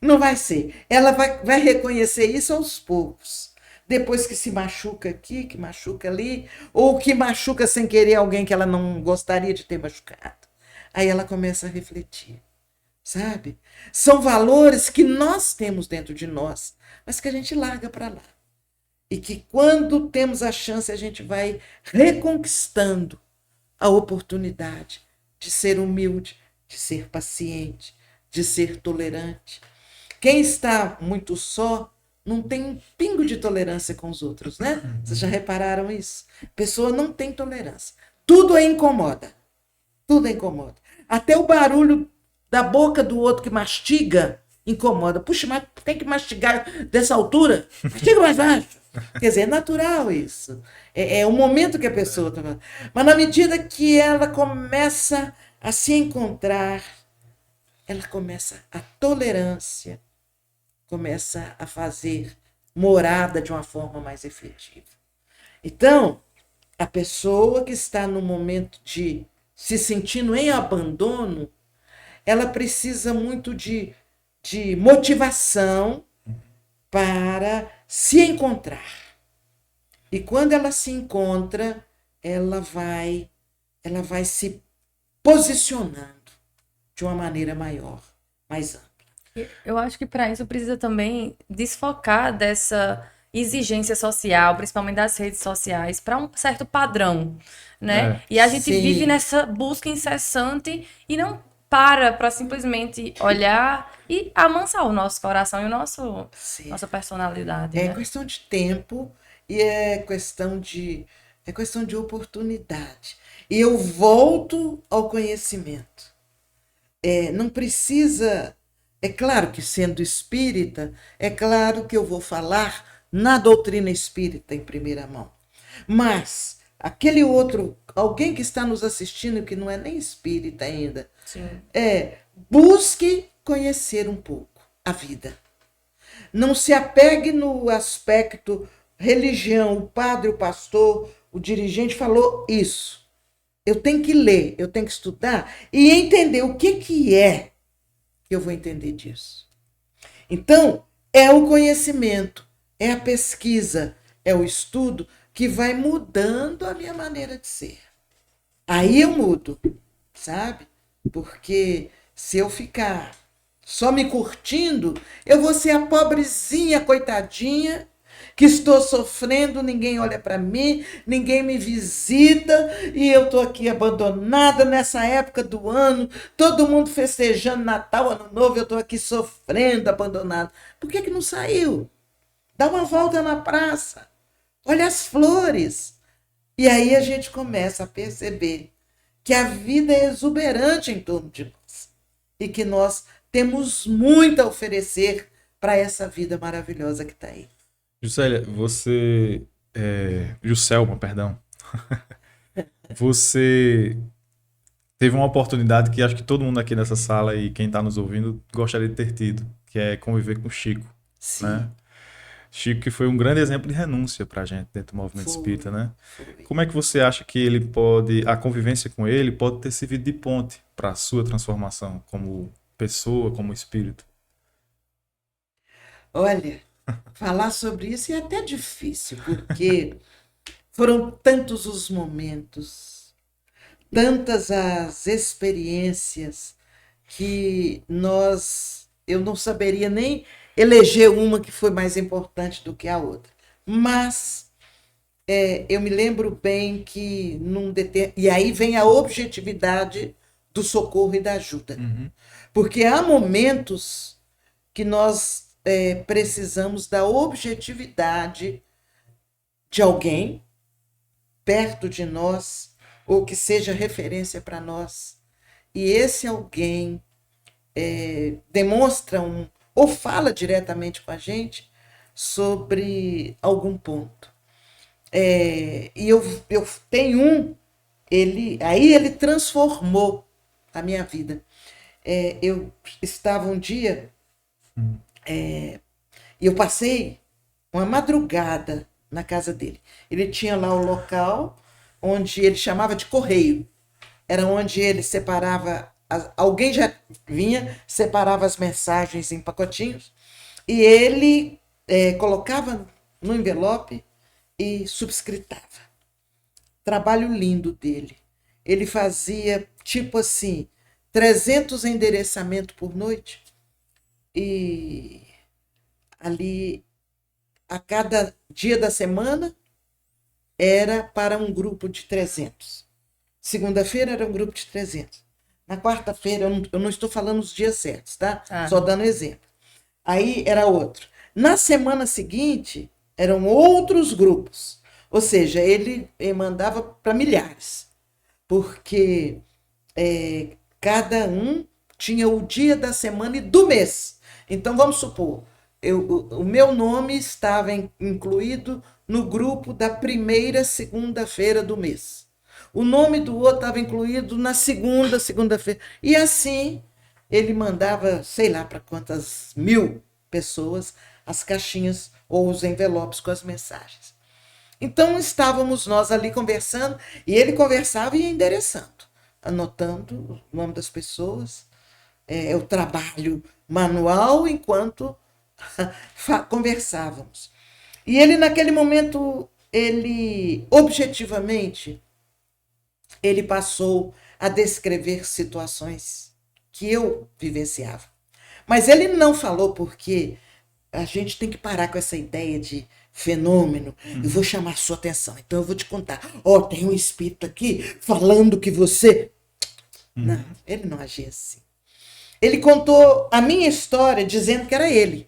Speaker 3: Não vai ser. Ela vai reconhecer isso aos poucos. Depois que se machuca aqui, que machuca ali, ou que machuca sem querer alguém que ela não gostaria de ter machucado. Aí ela começa a refletir, sabe? São valores que nós temos dentro de nós, mas que a gente larga para lá. E que quando temos a chance, a gente vai reconquistando a oportunidade de ser humilde, de ser paciente, de ser tolerante. Quem está muito só não tem um pingo de tolerância com os outros, né? Vocês já repararam isso? A pessoa não tem tolerância. Tudo a incomoda. Tudo a incomoda. Até o barulho da boca do outro que mastiga incomoda. Puxa, mas tem que mastigar dessa altura? Mastiga mais baixo. Quer dizer, é natural isso. É o momento que a pessoa está. Mas na medida que ela começa a se encontrar, ela começa a tolerância, começa a fazer morada de uma forma mais efetiva. Então, a pessoa que está no momento de se sentindo em abandono, ela precisa muito de motivação para se encontrar. E quando ela se encontra, ela vai se posicionando de uma maneira maior, mais ampla.
Speaker 1: Eu acho que para isso precisa também desfocar dessa exigência social, principalmente das redes sociais, para um certo padrão, né?
Speaker 2: É.
Speaker 1: E a gente vive
Speaker 3: Sim,
Speaker 1: nessa busca incessante e não para simplesmente olhar e amansar o nosso coração e
Speaker 3: sim.
Speaker 1: nossa personalidade,
Speaker 3: É
Speaker 1: né?
Speaker 3: questão de tempo e é questão de oportunidade. E eu volto ao conhecimento. Não precisa. É claro que, sendo espírita, é claro que eu vou falar na doutrina espírita em primeira mão. Mas aquele outro, alguém que está nos assistindo, que não é nem espírita ainda,
Speaker 1: Sim.
Speaker 3: busque conhecer um pouco a vida. Não se apegue no aspecto religião, o padre, o pastor, o dirigente falou isso. Eu tenho que ler, eu tenho que estudar e entender o que é que eu vou entender disso. Então, é o conhecimento, é a pesquisa, é o estudo que vai mudando a minha maneira de ser. Aí eu mudo, sabe? Porque se eu ficar só me curtindo, eu vou ser a pobrezinha, coitadinha, que estou sofrendo, ninguém olha para mim, ninguém me visita e eu estou aqui abandonada nessa época do ano, todo mundo festejando Natal, Ano Novo, eu estou aqui sofrendo, abandonada. Por que não saiu? Dá uma volta na praça, olha as flores. E aí a gente começa a perceber que a vida é exuberante em torno de nós e que nós temos muito a oferecer para essa vida maravilhosa que está aí.
Speaker 2: Juscelia, Juscelma, perdão. Você teve uma oportunidade que acho que todo mundo aqui nessa sala e quem está nos ouvindo gostaria de ter tido, que é conviver com o Chico,
Speaker 3: Sim,
Speaker 2: né? Chico que foi um grande exemplo de renúncia pra gente dentro do movimento espírita,
Speaker 3: foi,
Speaker 2: né?
Speaker 3: foi.
Speaker 2: Como é que você acha que a convivência com ele pode ter servido de ponte para a sua transformação como pessoa, como espírito?
Speaker 3: Olha, falar sobre isso é até difícil, porque foram tantos os momentos, tantas as experiências que eu não saberia nem eleger uma que foi mais importante do que a outra. Mas eu me lembro bem que e aí vem a objetividade do socorro e da ajuda.
Speaker 2: Uhum.
Speaker 3: Porque há momentos que nós precisamos da objetividade de alguém perto de nós ou que seja referência para nós. E esse alguém demonstra ou fala diretamente com a gente sobre algum ponto. E eu tenho aí ele transformou a minha vida. Eu estava um dia e eu passei uma madrugada na casa dele. Ele tinha lá o local onde ele chamava de correio. Era onde ele separava, alguém já vinha, separava as mensagens em pacotinhos e ele colocava no envelope e subscritava. Trabalho lindo dele. Ele fazia tipo assim, 300 endereçamentos por noite e ali a cada dia da semana era para um grupo de 300. Segunda-feira era um grupo de 300. Na quarta-feira, eu não estou falando os dias certos, tá?
Speaker 1: Ah,
Speaker 3: Só dando exemplo. Aí era outro. Na semana seguinte, eram outros grupos. Ou seja, ele mandava para milhares, porque cada um tinha o dia da semana e do mês. Então, vamos supor, o meu nome estava incluído no grupo da primeira segunda-feira do mês. O nome do outro estava incluído na segunda-feira. E assim, ele mandava, sei lá para quantas mil pessoas, as caixinhas ou os envelopes com as mensagens. Então, estávamos nós ali conversando, e ele conversava e ia endereçando, anotando o nome das pessoas, o trabalho manual, enquanto conversávamos. E ele, naquele momento, ele objetivamente, ele passou a descrever situações que eu vivenciava. Mas ele não falou porque a gente tem que parar com essa ideia de fenômeno. Eu vou chamar a sua atenção. Então eu vou te contar. Tem um espírito aqui falando que você... Não, ele não agia assim. Ele contou a minha história dizendo que era ele.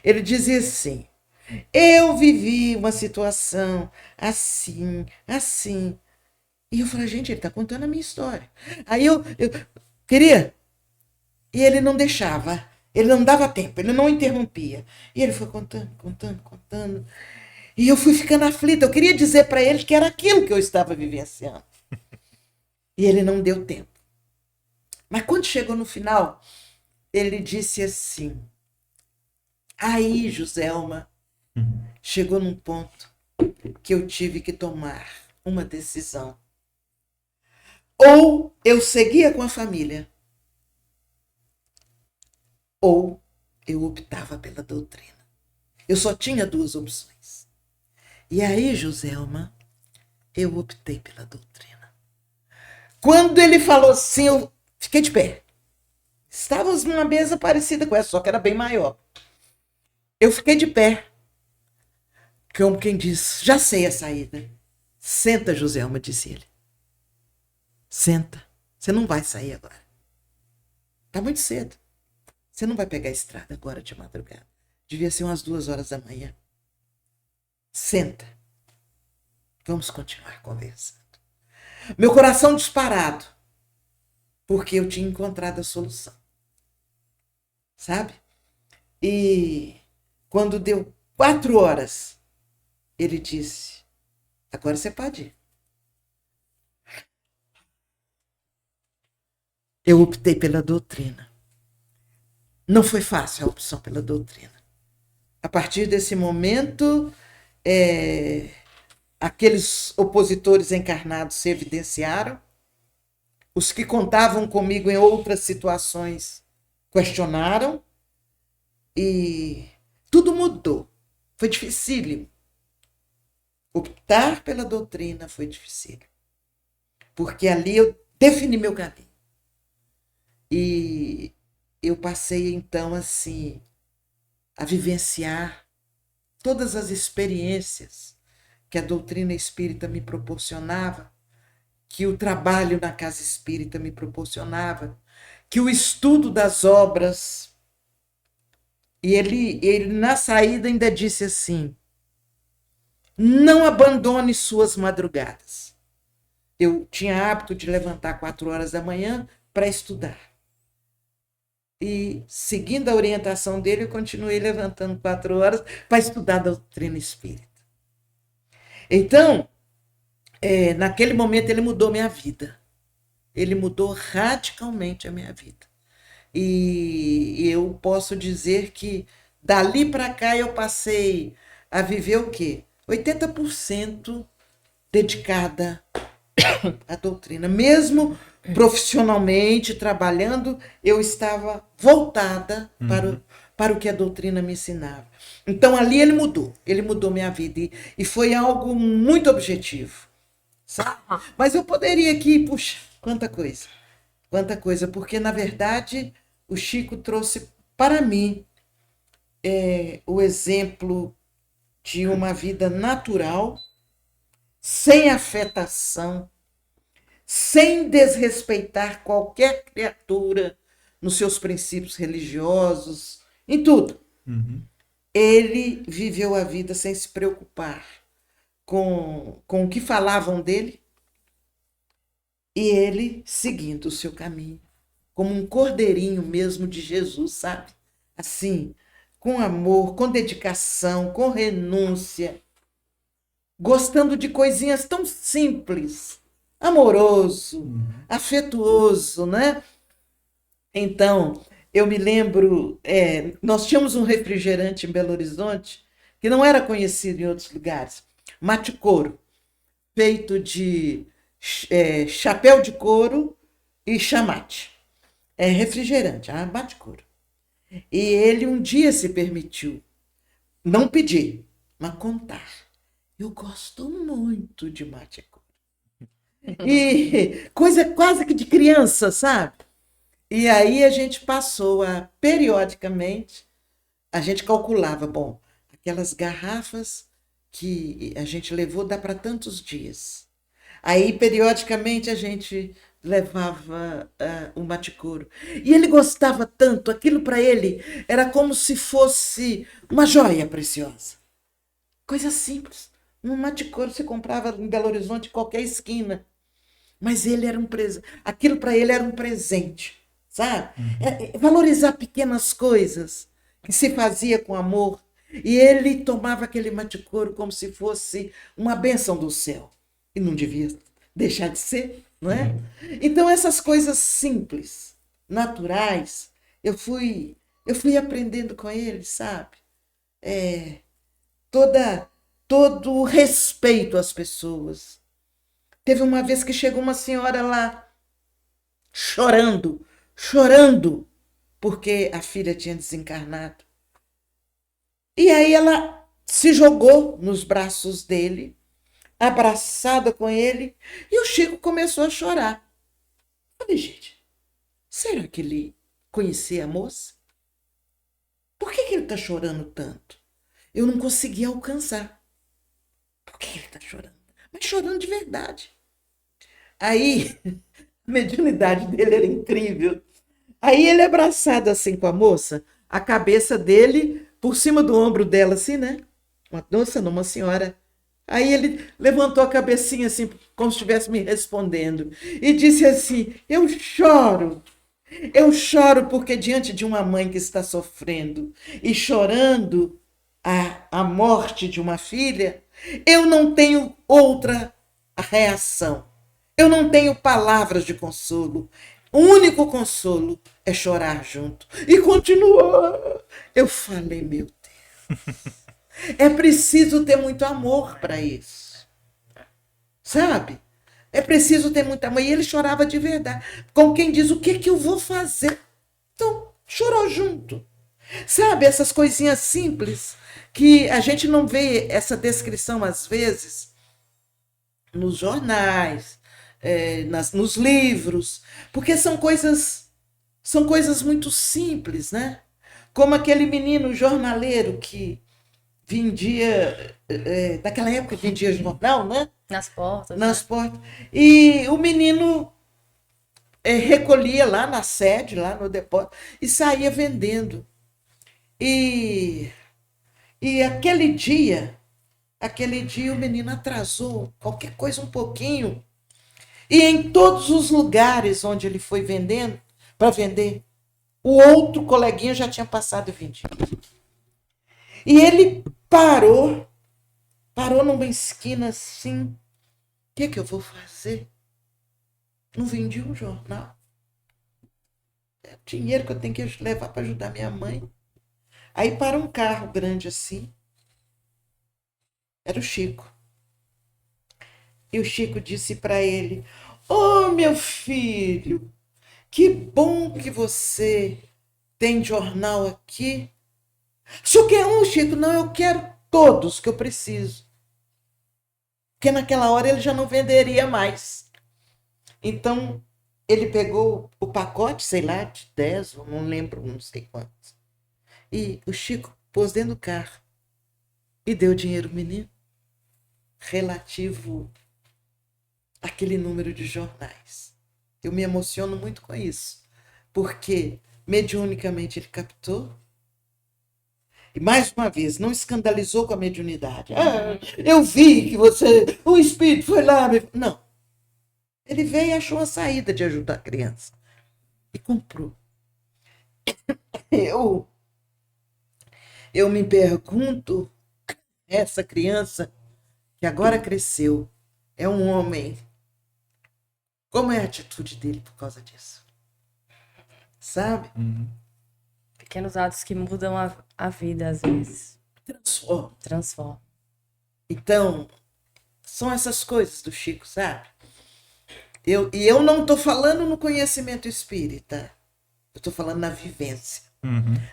Speaker 3: Ele dizia assim: eu vivi uma situação assim, assim. E eu falei, gente, ele está contando a minha história. Aí eu queria. E ele não deixava. Ele não dava tempo, ele não interrompia. E ele foi contando, contando, contando. E eu fui ficando aflita. Eu queria dizer para ele que era aquilo que eu estava vivenciando. E ele não deu tempo. Mas quando chegou no final, ele disse assim: aí, Joselma, chegou num ponto que eu tive que tomar uma decisão. Ou eu seguia com a família, ou eu optava pela doutrina. Eu só tinha 2 opções. E aí, Joselma, eu optei pela doutrina. Quando ele falou assim, eu fiquei de pé. Estávamos numa mesa parecida com essa, só que era bem maior. Eu fiquei de pé. Como quem diz, já sei a saída. Senta, Joselma, disse ele. Senta. Você não vai sair agora. Está muito cedo. Você não vai pegar a estrada agora de madrugada. Devia ser umas 2 horas da manhã. Senta. Vamos continuar conversando. Meu coração disparado. Porque eu tinha encontrado a solução. Sabe? E quando deu 4 horas, ele disse: agora você pode ir. Eu optei pela doutrina. Não foi fácil a opção pela doutrina. A partir desse momento, aqueles opositores encarnados se evidenciaram. Os que contavam comigo em outras situações questionaram. E tudo mudou. Foi dificílimo. Optar pela doutrina foi difícil. Porque ali eu defini meu caminho. E eu passei, então, assim, a vivenciar todas as experiências que a doutrina espírita me proporcionava, que o trabalho na casa espírita me proporcionava, que o estudo das obras. E ele na saída ainda disse assim: não abandone suas madrugadas. Eu tinha hábito de levantar 4 horas da manhã para estudar. E, seguindo a orientação dele, eu continuei levantando 4 horas para estudar a doutrina espírita. Então, naquele momento, ele mudou minha vida. Ele mudou radicalmente a minha vida. E eu posso dizer que, dali para cá, eu passei a viver o quê? 80% dedicada à doutrina. Mesmo profissionalmente, trabalhando, eu estava voltada para o que a doutrina me ensinava. Então, ali ele mudou minha vida. E foi algo muito objetivo, sabe? Mas eu poderia aqui, puxa, quanta coisa, porque, na verdade, o Chico trouxe para mim o exemplo de uma vida natural, sem afetação, sem desrespeitar qualquer criatura nos seus princípios religiosos, em tudo. Ele viveu a vida sem se preocupar com o que falavam dele, e ele seguindo o seu caminho, como um cordeirinho mesmo de Jesus, sabe? Assim, com amor, com dedicação, com renúncia, gostando de coisinhas tão simples, amoroso, afetuoso, né? Então, eu me lembro, nós tínhamos um refrigerante em Belo Horizonte que não era conhecido em outros lugares, mate couro, feito de chapéu de couro e chamate. É refrigerante, mate couro. E ele um dia se permitiu, não pedir, mas contar: eu gosto muito de mate couro. E coisa quase que de criança, sabe? E aí a gente passou a, periodicamente, a gente calculava, bom, aquelas garrafas que a gente levou dá para tantos dias. Aí, periodicamente, a gente levava o mate-couro. E ele gostava tanto, aquilo para ele era como se fosse uma joia preciosa. Coisa simples. Um mate-couro você comprava em Belo Horizonte, em qualquer esquina. Mas ele era um presente. Aquilo para ele era um presente, sabe? Valorizar pequenas coisas que se fazia com amor. E ele tomava aquele mate-couro como se fosse uma bênção do céu. E não devia deixar de ser, não é? Então, essas coisas simples, naturais, eu fui aprendendo com ele, sabe? Toda, todo o respeito às pessoas. Teve uma vez que chegou uma senhora lá, chorando, chorando, porque a filha tinha desencarnado. E aí ela se jogou nos braços dele, abraçada com ele, e o Chico começou a chorar. Falei, gente, será que ele conhecia a moça? Por que ele está chorando tanto? Eu não consegui alcançar. Por que ele está chorando? Mas chorando de verdade. Aí, a mediunidade dele era incrível. Aí ele abraçado assim com a moça, a cabeça dele por cima do ombro dela, assim, né? Uma moça, não, uma senhora. Aí ele levantou a cabecinha assim, como se estivesse me respondendo, e disse assim: eu choro porque diante de uma mãe que está sofrendo e chorando a morte de uma filha, eu não tenho outra reação. Eu não tenho palavras de consolo. O único consolo é chorar junto. E continuou. Eu falei, meu Deus. É preciso ter muito amor para isso. Sabe? É preciso ter muito amor. E ele chorava de verdade. Como quem diz, o que eu vou fazer? Então, chorou junto. Sabe, essas coisinhas simples que a gente não vê essa descrição às vezes nos jornais, nos livros, porque são coisas muito simples, né? Como aquele menino jornaleiro que vendia, naquela época vendia jornal, né?
Speaker 1: Nas portas,
Speaker 3: Nas
Speaker 1: né?
Speaker 3: portas. E o menino recolhia lá na sede, lá no depósito, e saía vendendo. E aquele dia o menino atrasou qualquer coisa um pouquinho. E em todos os lugares onde ele foi vendendo, para vender, o outro coleguinha já tinha passado e vendido. E ele parou numa esquina assim. O que eu vou fazer? Não vendi um jornal. É dinheiro que eu tenho que levar para ajudar minha mãe. Aí para um carro grande assim. Era o Chico. E o Chico disse para ele: "Oh, meu filho, que bom que você tem jornal aqui. O senhor quer um, Chico?" "Não, eu quero todos que eu preciso." Porque naquela hora ele já não venderia mais. Então, ele pegou o pacote, sei lá, de 10, não lembro, não sei quantos. E o Chico pôs dentro do carro e deu o dinheiro ao menino, relativo àquele número de jornais. Eu me emociono muito com isso, porque mediunicamente ele captou. E mais uma vez, não escandalizou com a mediunidade. "Ah, eu vi que o espírito foi lá." Não. Ele veio e achou a saída de ajudar a criança. E comprou. Eu me pergunto, essa criança que agora cresceu, é um homem, como é a atitude dele por causa disso? Sabe?
Speaker 1: Pequenos atos que mudam a vida, às vezes.
Speaker 3: Transforma.
Speaker 1: Transforma.
Speaker 3: Então, são essas coisas do Chico, sabe? Eu não estou falando no conhecimento espírita. Eu estou falando na vivência.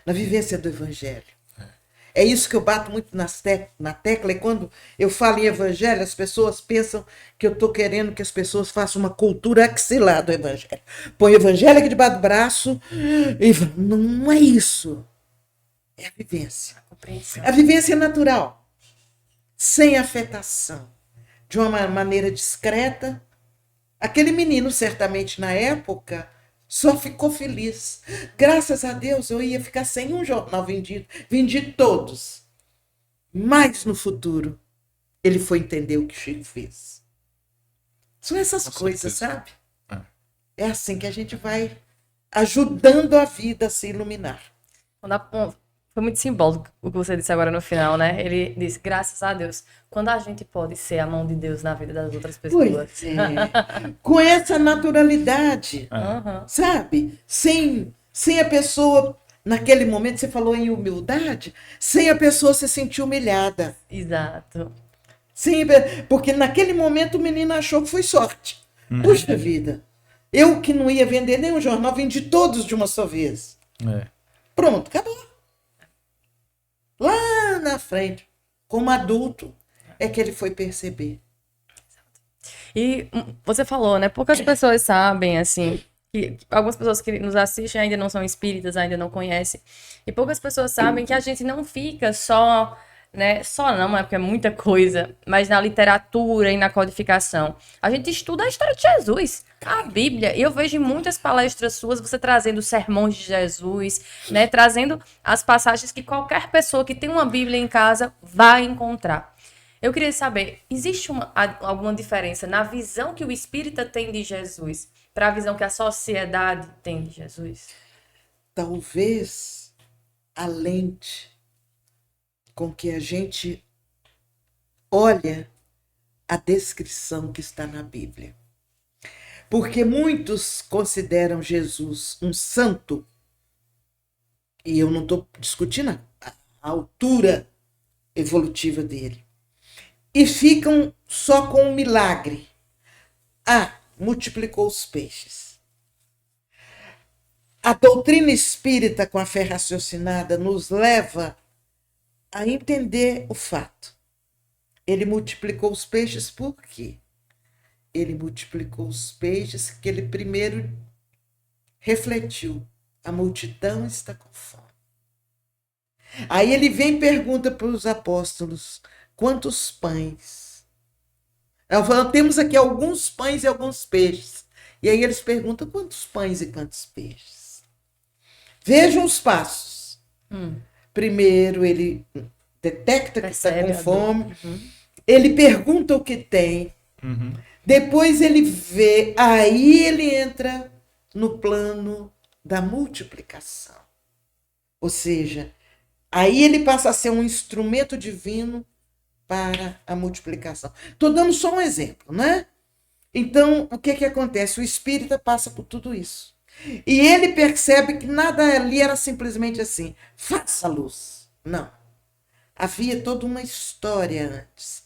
Speaker 3: Na vivência do Evangelho. É isso que eu bato muito na tecla, e quando eu falo em evangelho, as pessoas pensam que eu estou querendo que as pessoas façam uma cultura axilar do evangelho. Põe o evangelho aqui debaixo do braço, e não é isso. É a vivência.
Speaker 1: Compreensão.
Speaker 3: A vivência natural, sem afetação, de uma maneira discreta. Aquele menino, certamente, na época, só ficou feliz. Graças a Deus, eu ia ficar sem um jornal vendido. Vendi todos. Mas, no futuro, ele foi entender o que o Chico fez. São essas
Speaker 2: Com
Speaker 3: coisas,
Speaker 2: certeza.
Speaker 3: sabe? É assim que a gente vai ajudando a vida a se iluminar.
Speaker 1: Foi muito simbólico o que você disse agora no final, né? Ele disse, graças a Deus, quando a gente pode ser a mão de Deus na vida das outras pessoas.
Speaker 3: Pois é. Com essa naturalidade,
Speaker 1: Aham.
Speaker 3: sabe? Sem a pessoa, naquele momento, você falou em humildade, sem a pessoa se sentir humilhada.
Speaker 1: Exato.
Speaker 3: Sim, porque naquele momento o menino achou que foi sorte. Puxa vida, eu que não ia vender nenhum jornal, vendi todos de uma só vez.
Speaker 2: É.
Speaker 3: Pronto, acabou. Lá na frente, como adulto, é que ele foi perceber.
Speaker 1: E você falou, né? Poucas pessoas sabem, assim, que algumas pessoas que nos assistem ainda não são espíritas, ainda não conhecem. E poucas pessoas sabem que a gente não fica só, né? Só não, é porque é muita coisa, mas na literatura e na codificação. A gente estuda a história de Jesus, a Bíblia. E eu vejo em muitas palestras suas você trazendo os sermões de Jesus, né? Trazendo as passagens que qualquer pessoa que tem uma Bíblia em casa vai encontrar. Eu queria saber, existe alguma diferença na visão que o espírita tem de Jesus para a visão que a sociedade tem de Jesus?
Speaker 3: Talvez a lente com que a gente olha a descrição que está na Bíblia. Porque muitos consideram Jesus um santo, e eu não estou discutindo a altura evolutiva dele, e ficam só com o milagre. Multiplicou os peixes. A doutrina espírita, com a fé raciocinada, nos leva a entender o fato. Ele multiplicou os peixes por quê? Ele multiplicou os peixes que ele primeiro refletiu. A multidão está com fome. Aí ele vem e pergunta para os apóstolos, quantos pães? Temos aqui alguns pães e alguns peixes. E aí eles perguntam, quantos pães e quantos peixes? Vejam os passos. Primeiro, ele detecta que está com fome. Ele pergunta o que tem. Depois ele vê. Aí ele entra no plano da multiplicação. Ou seja, aí ele passa a ser um instrumento divino para a multiplicação. Estou dando só um exemplo, né? Então, o que acontece? O espírita passa por tudo isso. E ele percebe que nada ali era simplesmente assim, faça luz. Não. Havia toda uma história antes,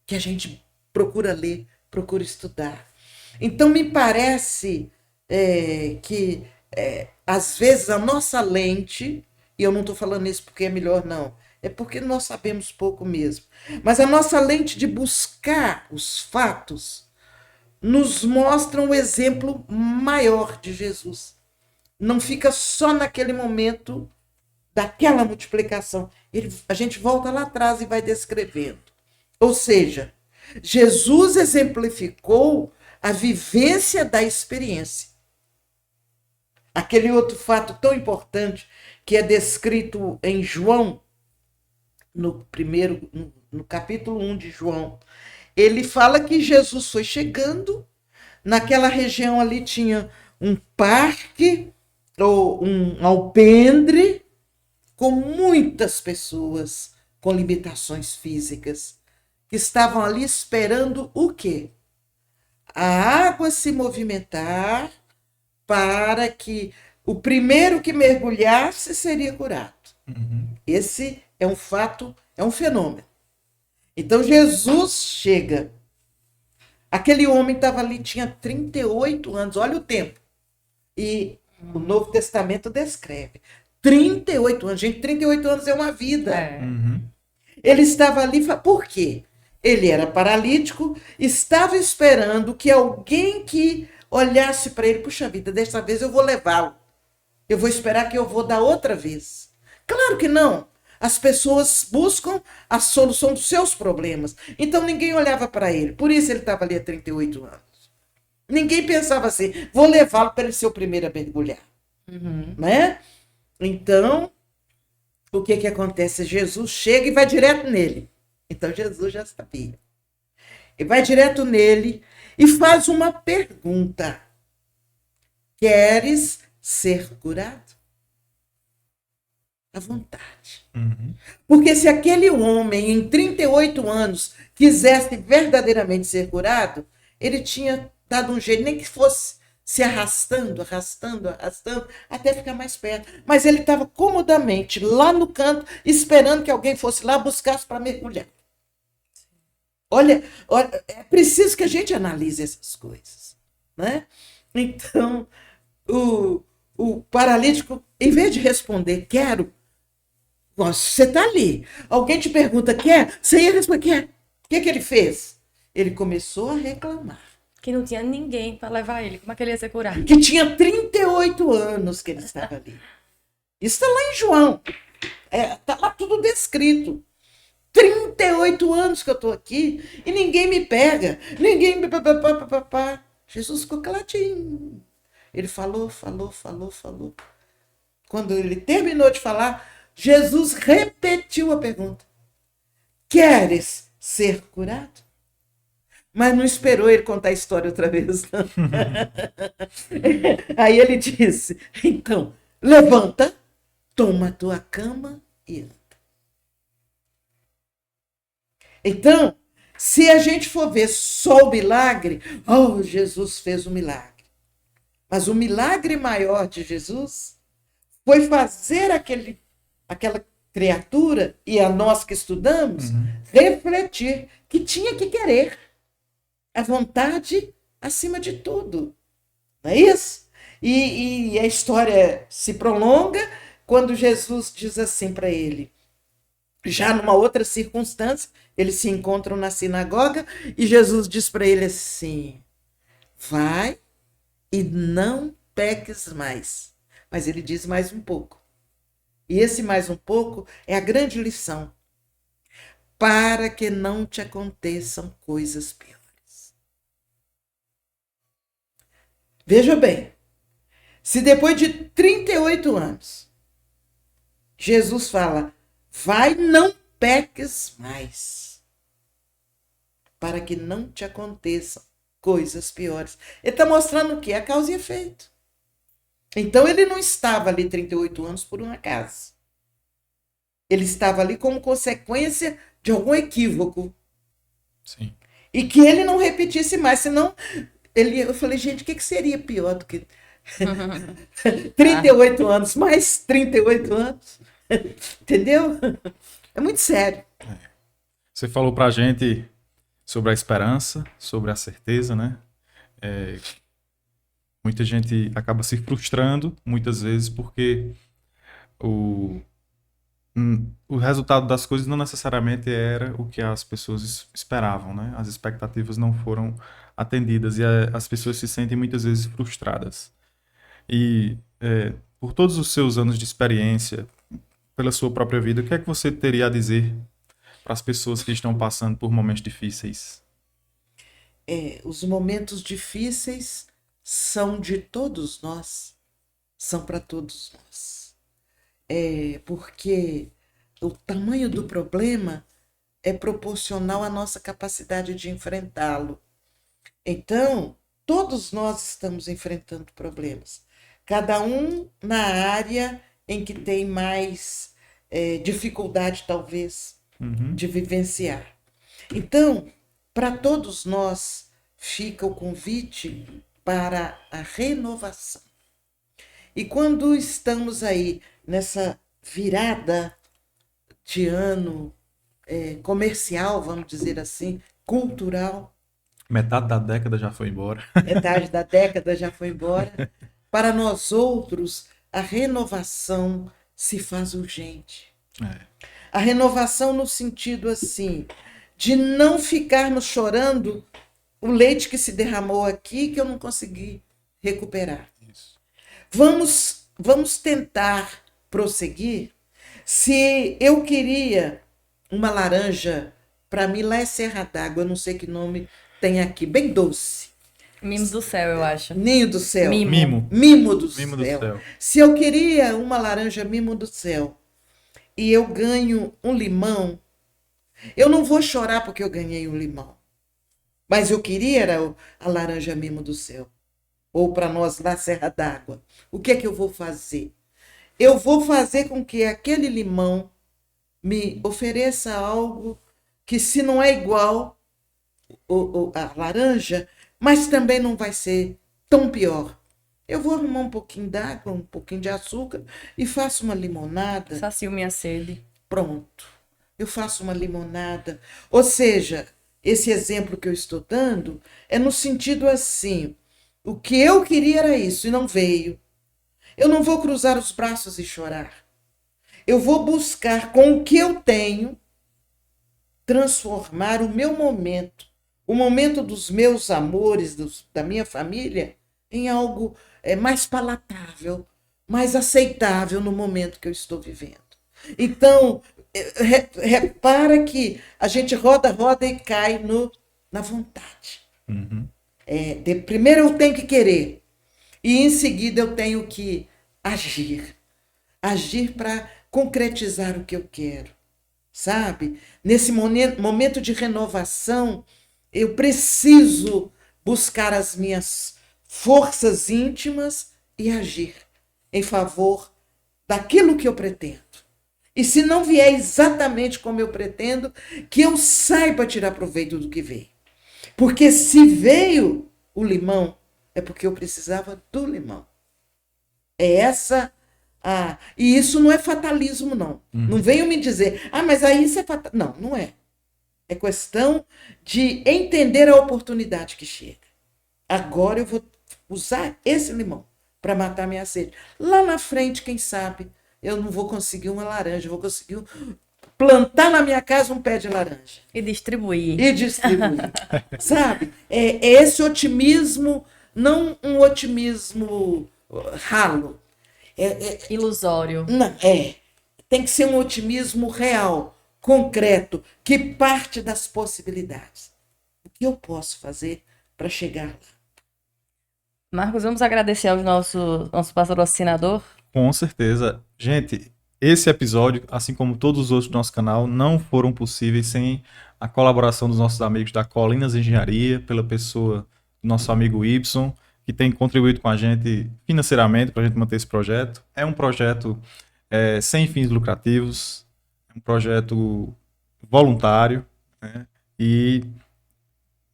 Speaker 3: que a gente procura ler, procura estudar. Então, me parece que, às vezes, a nossa lente, e eu não estou falando isso porque é melhor, não, é porque nós sabemos pouco mesmo, mas a nossa lente de buscar os fatos nos mostra um exemplo maior de Jesus. Não fica só naquele momento daquela multiplicação. A gente volta lá atrás e vai descrevendo. Ou seja, Jesus exemplificou a vivência da experiência. Aquele outro fato tão importante que é descrito em João, no capítulo 1 de João, ele fala que Jesus foi chegando, naquela região ali tinha um parque, ou um alpendre, com muitas pessoas com limitações físicas, que estavam ali esperando o quê? A água se movimentar para que o primeiro que mergulhasse seria curado. Esse é um fato, é um fenômeno. Então Jesus chega. Aquele homem estava ali, tinha 38 anos, olha o tempo. E o Novo Testamento descreve. 38 anos. Gente, 38 anos é uma vida.
Speaker 1: É.
Speaker 2: Uhum.
Speaker 3: Ele estava ali, por quê? Ele era paralítico, estava esperando que alguém que olhasse para ele, puxa vida, dessa vez eu vou levá-lo. Eu vou esperar que eu vou dar outra vez. Claro que não. As pessoas buscam a solução dos seus problemas. Então ninguém olhava para ele. Por isso ele estava ali há 38 anos. Ninguém pensava assim, vou levá-lo para ele ser o primeiro a mergulhar. Né? Então, o que acontece? Jesus chega e vai direto nele. Então Jesus já sabia. Ele vai direto nele e faz uma pergunta. Queres ser curado? À vontade.
Speaker 2: Uhum.
Speaker 3: Porque se aquele homem, em 38 anos, quisesse verdadeiramente ser curado, ele tinha dado um jeito, nem que fosse se arrastando, até ficar mais perto. Mas ele estava comodamente lá no canto, esperando que alguém fosse lá buscasse para mergulhar. Olha, é preciso que a gente analise essas coisas, né? Então, o paralítico, em vez de responder, quero, você está ali. Alguém te pergunta, quer? Você ia responder, quer. O que ele fez? Ele começou a reclamar.
Speaker 1: Que não tinha ninguém para levar ele. Como é que ele ia ser curado?
Speaker 3: Que tinha 38 anos que ele estava ali. Isso está lá em João. Está lá tudo descrito. 38 anos que eu estou aqui e ninguém me pega. Ninguém me... Jesus ficou caladinho. Ele falou. Quando ele terminou de falar, Jesus repetiu a pergunta. Queres ser curado? Mas não esperou ele contar a história outra vez. Não. Aí ele disse, então, levanta, toma a tua cama e anda. Então, se a gente for ver só o milagre, Jesus fez um milagre. Mas o milagre maior de Jesus foi fazer aquela criatura, e a nós que estudamos, refletir que tinha que querer. A vontade acima de tudo. Não é isso? E a história se prolonga quando Jesus diz assim para ele, já numa outra circunstância, eles se encontram na sinagoga e Jesus diz para ele assim, vai e não peques mais. Mas ele diz mais um pouco. E esse mais um pouco é a grande lição. Para que não te aconteçam coisas piores. Veja bem, se depois de 38 anos, Jesus fala, vai, não peques mais, para que não te aconteçam coisas piores. Ele está mostrando o quê? A causa e efeito. Então, ele não estava ali 38 anos por um acaso. Ele estava ali como consequência de algum equívoco.
Speaker 2: Sim.
Speaker 3: E que ele não repetisse mais, senão... Eu falei, gente, o que seria pior do que 38 anos, mais 38 anos? Entendeu? É muito sério.
Speaker 2: Você falou pra gente sobre a esperança, sobre a certeza, né? Muita gente acaba se frustrando, muitas vezes, porque o resultado das coisas não necessariamente era o que as pessoas esperavam, né? As expectativas não foram atendidas e as pessoas se sentem muitas vezes frustradas. E por todos os seus anos de experiência, pela sua própria vida, o que é que você teria a dizer para as pessoas que estão passando por momentos difíceis?
Speaker 3: Os momentos difíceis são de todos nós, são para todos nós. Porque o tamanho do problema é proporcional à nossa capacidade de enfrentá-lo. Então, todos nós estamos enfrentando problemas. Cada um na área em que tem mais dificuldade, talvez, de vivenciar. Então, para todos nós, fica o convite para a renovação. E quando estamos aí nessa virada de ano comercial, vamos dizer assim, cultural,
Speaker 2: Metade da década já foi embora.
Speaker 3: Metade da década já foi embora. Para nós outros, a renovação se faz urgente.
Speaker 2: É.
Speaker 3: A renovação no sentido assim, de não ficarmos chorando o leite que se derramou aqui que eu não consegui recuperar.
Speaker 2: Isso.
Speaker 3: Vamos tentar prosseguir. Se eu queria uma laranja, para mim lá é Serra d'Água, eu não sei que nome tem aqui, bem doce.
Speaker 1: Mimo do céu, eu acho.
Speaker 3: Ninho do céu.
Speaker 1: Mimo.
Speaker 3: Mimo do
Speaker 2: Mimo do
Speaker 3: céu.
Speaker 2: céu.
Speaker 3: Se eu queria uma laranja mimo do céu e eu ganho um limão, eu não vou chorar porque eu ganhei um limão. Mas eu queria era a laranja mimo do céu. Ou para nós lá, Serra d'Água. O que é que eu vou fazer? Eu vou fazer com que aquele limão me ofereça algo que, se não é igual a laranja, mas também não vai ser tão pior. Eu vou arrumar um pouquinho d'água, um pouquinho de açúcar e faço uma limonada.
Speaker 1: Sacio minha sede.
Speaker 3: Pronto. Eu faço uma limonada. Ou seja, esse exemplo que eu estou dando é no sentido assim, o que eu queria era isso e não veio. Eu não vou cruzar os braços e chorar. Eu vou buscar com o que eu tenho transformar o meu momento, o momento dos meus amores, da minha família, em algo mais palatável, mais aceitável no momento que eu estou vivendo. Então, repara que a gente roda e cai na vontade.
Speaker 2: Uhum.
Speaker 3: Primeiro eu tenho que querer e em seguida eu tenho que agir. Agir para concretizar o que eu quero, sabe? Nesse momento de renovação, eu preciso buscar as minhas forças íntimas e agir em favor daquilo que eu pretendo. E se não vier exatamente como eu pretendo, que eu saiba tirar proveito do que veio. Porque se veio o limão, é porque eu precisava do limão. É essa... e isso não é fatalismo, não. Não venham me dizer, mas aí isso é fatal. Não, não é. É questão de entender a oportunidade que chega. Agora eu vou usar esse limão para matar minha sede. Lá na frente, quem sabe, eu não vou conseguir uma laranja, eu vou conseguir plantar na minha casa um pé de laranja.
Speaker 1: E distribuir.
Speaker 3: Sabe? É esse otimismo, não um otimismo ralo.
Speaker 1: Ilusório.
Speaker 3: Não, tem que ser um otimismo real, concreto, que parte das possibilidades. O que eu posso fazer para chegar lá?
Speaker 1: Marcos, vamos agradecer ao nosso patrocinador.
Speaker 2: Com certeza. Gente, esse episódio, assim como todos os outros do nosso canal, não foram possíveis sem a colaboração dos nossos amigos da Colinas Engenharia, pela pessoa do nosso amigo Y, que tem contribuído com a gente financeiramente para a gente manter esse projeto. É um projeto sem fins lucrativos, é um projeto voluntário, né? E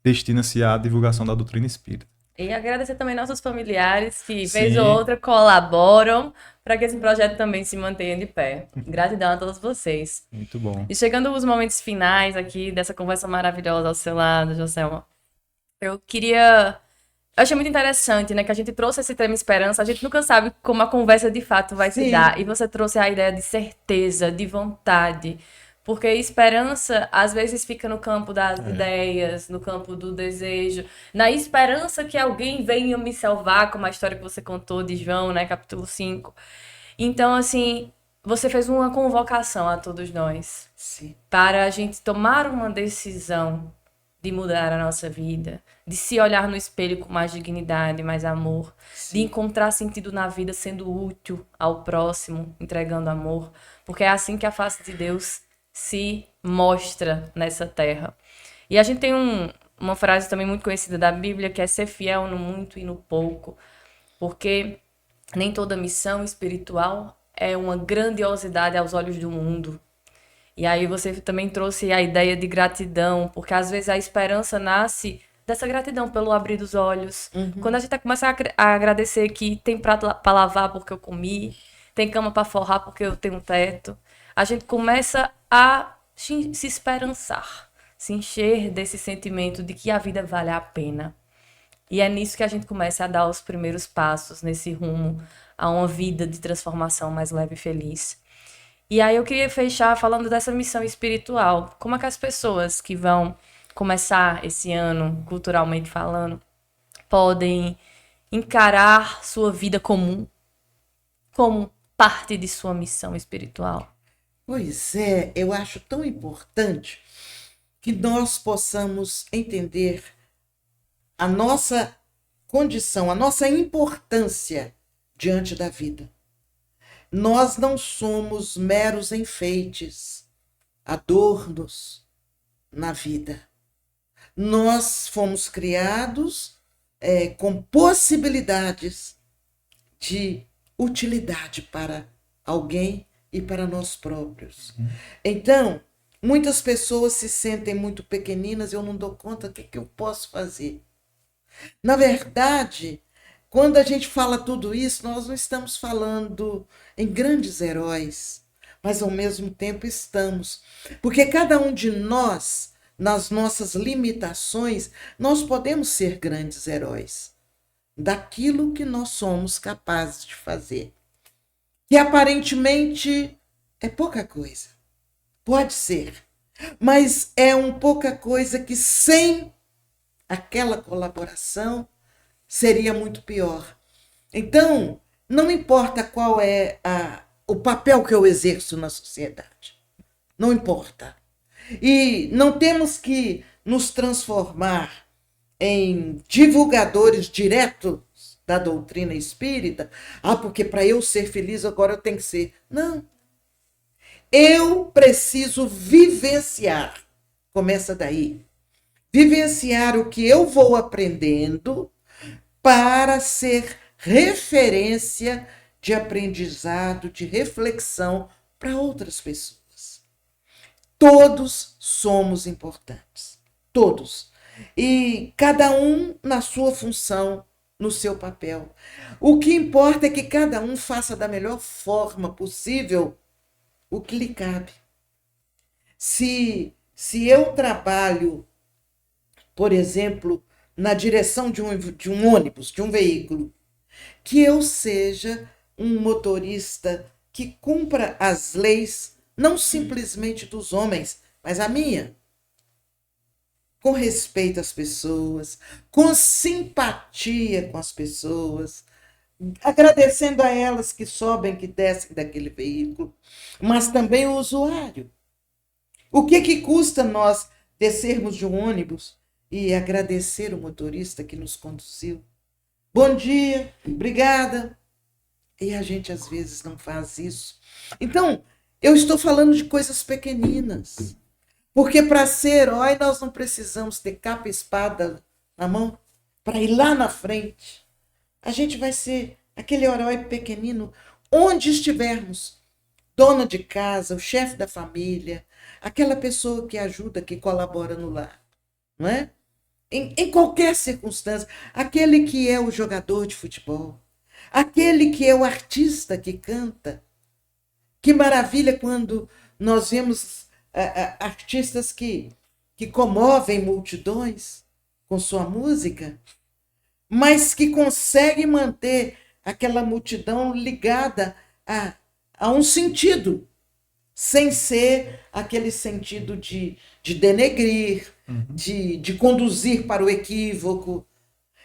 Speaker 2: destina-se à divulgação da doutrina espírita.
Speaker 1: E agradecer também nossos familiares que,
Speaker 2: Sim.
Speaker 1: vez ou outra, colaboram para que esse projeto também se mantenha de pé. Gratidão a todos vocês.
Speaker 2: Muito bom.
Speaker 1: E chegando aos momentos finais aqui dessa conversa maravilhosa ao seu lado, Joselma, eu achei muito interessante, né, que a gente trouxe esse tema esperança. A gente nunca sabe como a conversa de fato vai se dar. E você trouxe a ideia de certeza, de vontade. Porque esperança, às vezes, fica no campo das ideias, no campo do desejo, na esperança que alguém venha me salvar, como a história que você contou de João, né, capítulo 5. Então, assim, você fez uma convocação a todos nós.
Speaker 3: Sim.
Speaker 1: Para a gente tomar uma decisão de mudar a nossa vida, de se olhar no espelho com mais dignidade, mais amor, de encontrar sentido na vida sendo útil ao próximo, entregando amor, porque é assim que a face de Deus se mostra nessa terra. E a gente tem uma frase também muito conhecida da Bíblia, que é ser fiel no muito e no pouco, porque nem toda missão espiritual é uma grandiosidade aos olhos do mundo. E aí você também trouxe a ideia de gratidão, porque às vezes a esperança nasce dessa gratidão pelo abrir dos olhos. Quando a gente começa a agradecer que tem prato para lavar porque eu comi, tem cama para forrar porque eu tenho um teto, a gente começa a se esperançar, se encher desse sentimento de que a vida vale a pena. E é nisso que a gente começa a dar os primeiros passos nesse rumo a uma vida de transformação mais leve e feliz. E aí eu queria fechar falando dessa missão espiritual. Como é que as pessoas que vão começar esse ano, culturalmente falando, podem encarar sua vida comum como parte de sua missão espiritual?
Speaker 3: Pois é, eu acho tão importante que nós possamos entender a nossa condição, a nossa importância diante da vida. Nós não somos meros enfeites, adornos na vida. Nós fomos criados com possibilidades de utilidade para alguém e para nós próprios. Então, muitas pessoas se sentem muito pequeninas, eu não dou conta, o que eu posso fazer? Na verdade, quando a gente fala tudo isso, nós não estamos falando em grandes heróis, mas ao mesmo tempo estamos. Porque cada um de nós, nas nossas limitações, nós podemos ser grandes heróis daquilo que nós somos capazes de fazer. Que aparentemente é pouca coisa. Pode ser. Mas é um pouca coisa que sem aquela colaboração seria muito pior. Então, não importa qual é o papel que eu exerço na sociedade. Não importa. E não temos que nos transformar em divulgadores diretos da doutrina espírita. Porque para eu ser feliz agora eu tenho que ser. Não. Eu preciso vivenciar. Começa daí. Vivenciar o que eu vou aprendendo para ser referência de aprendizado, de reflexão para outras pessoas. Todos somos importantes. Todos. E cada um na sua função, no seu papel. O que importa é que cada um faça da melhor forma possível o que lhe cabe. Se eu trabalho, por exemplo, na direção de um ônibus, de um veículo, que eu seja um motorista que cumpra as leis, não simplesmente dos homens, mas a minha. Com respeito às pessoas, com simpatia com as pessoas, agradecendo a elas que sobem, que descem daquele veículo, mas também o usuário. O que custa nós descermos de um ônibus e agradecer o motorista que nos conduziu? Bom dia, obrigada. E a gente às vezes não faz isso. Então, eu estou falando de coisas pequeninas. Porque para ser herói nós não precisamos ter capa e espada na mão para ir lá na frente. A gente vai ser aquele herói pequenino onde estivermos. Dona de casa, o chefe da família, aquela pessoa que ajuda, que colabora no lar. Não é? Em qualquer circunstância, aquele que é o jogador de futebol, aquele que é o artista que canta. Que maravilha quando nós vemos artistas que comovem multidões com sua música, mas que conseguem manter aquela multidão ligada a um sentido, sem ser aquele sentido de denegrir, de conduzir para o equívoco.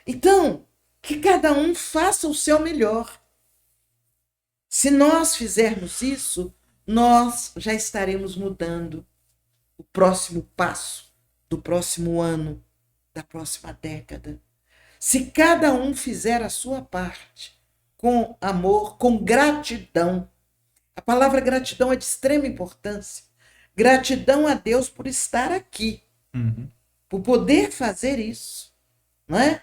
Speaker 3: Então, que cada um faça o seu melhor. Se nós fizermos isso, nós já estaremos mudando o próximo passo do próximo ano, da próxima década. Se cada um fizer a sua parte, com amor, com gratidão. A palavra gratidão é de extrema importância. Gratidão a Deus por estar aqui, por poder fazer isso. Não é?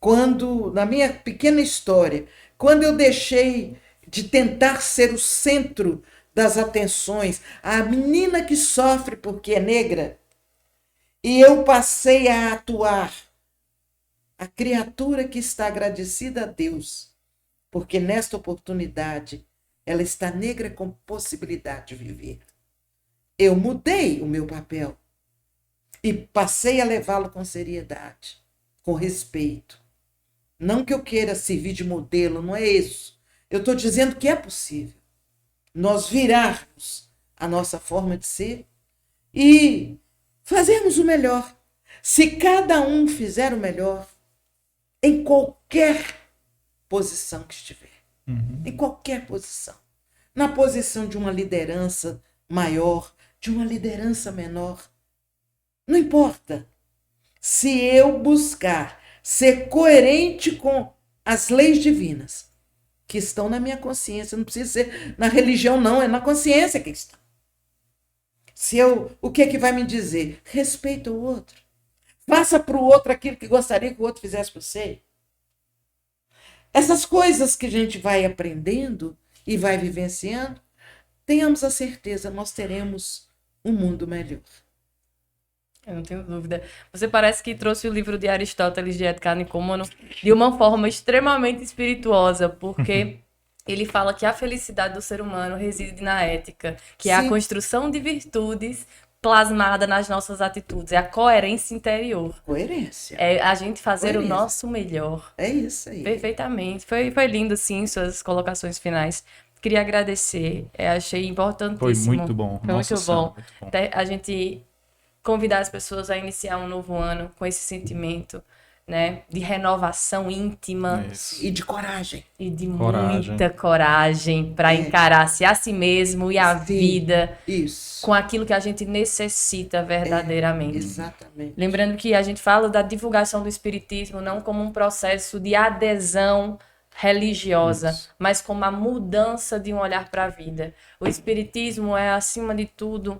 Speaker 3: Quando, na minha pequena história, quando eu deixei de tentar ser o centro das atenções, a menina que sofre porque é negra, e eu passei a atuar, a criatura que está agradecida a Deus, porque nesta oportunidade ela está negra com possibilidade de viver. Eu mudei o meu papel e passei a levá-lo com seriedade, com respeito. Não que eu queira servir de modelo, não é isso. Eu estou dizendo que é possível nós virarmos a nossa forma de ser e fazermos o melhor. Se cada um fizer o melhor, em qualquer posição que estiver, em qualquer posição, na posição de uma liderança maior, de uma liderança menor, não importa. Se eu buscar ser coerente com as leis divinas que estão na minha consciência, não precisa ser na religião, não, é na consciência que está. O que é que vai me dizer? Respeita o outro. Faça para o outro aquilo que gostaria que o outro fizesse para você. Essas coisas que a gente vai aprendendo e vai vivenciando, tenhamos a certeza, nós teremos um mundo melhor.
Speaker 1: Eu não tenho dúvida. Você parece que trouxe o livro de Aristóteles de Ética Nicômano de uma forma extremamente espirituosa, porque ele fala que a felicidade do ser humano reside na ética, que é a
Speaker 3: Sim.
Speaker 1: construção de virtudes plasmada nas nossas atitudes, é a coerência interior.
Speaker 3: Coerência.
Speaker 1: É a gente fazer o
Speaker 3: Coerência.
Speaker 1: nosso melhor.
Speaker 3: É isso aí.
Speaker 1: Perfeitamente. Foi lindo, sim, suas colocações finais. Queria agradecer. Achei importantíssimo.
Speaker 2: Foi muito bom.
Speaker 1: Foi
Speaker 2: Nossa
Speaker 1: muito
Speaker 2: Senhora,
Speaker 1: bom.
Speaker 2: muito bom.
Speaker 1: Até a gente convidar as pessoas a iniciar um novo ano com esse sentimento, né, de renovação íntima
Speaker 2: Isso.
Speaker 3: E de coragem.
Speaker 1: e de
Speaker 2: Coragem.
Speaker 1: muita coragem para encarar-se a si mesmo e a
Speaker 3: Sim.
Speaker 1: vida
Speaker 3: Isso.
Speaker 1: com aquilo que a gente necessita verdadeiramente.
Speaker 3: Exatamente.
Speaker 1: Lembrando que a gente fala da divulgação do espiritismo não como um processo de adesão religiosa,
Speaker 2: Isso.
Speaker 1: mas como a mudança de um olhar para a vida. O espiritismo é, acima de tudo,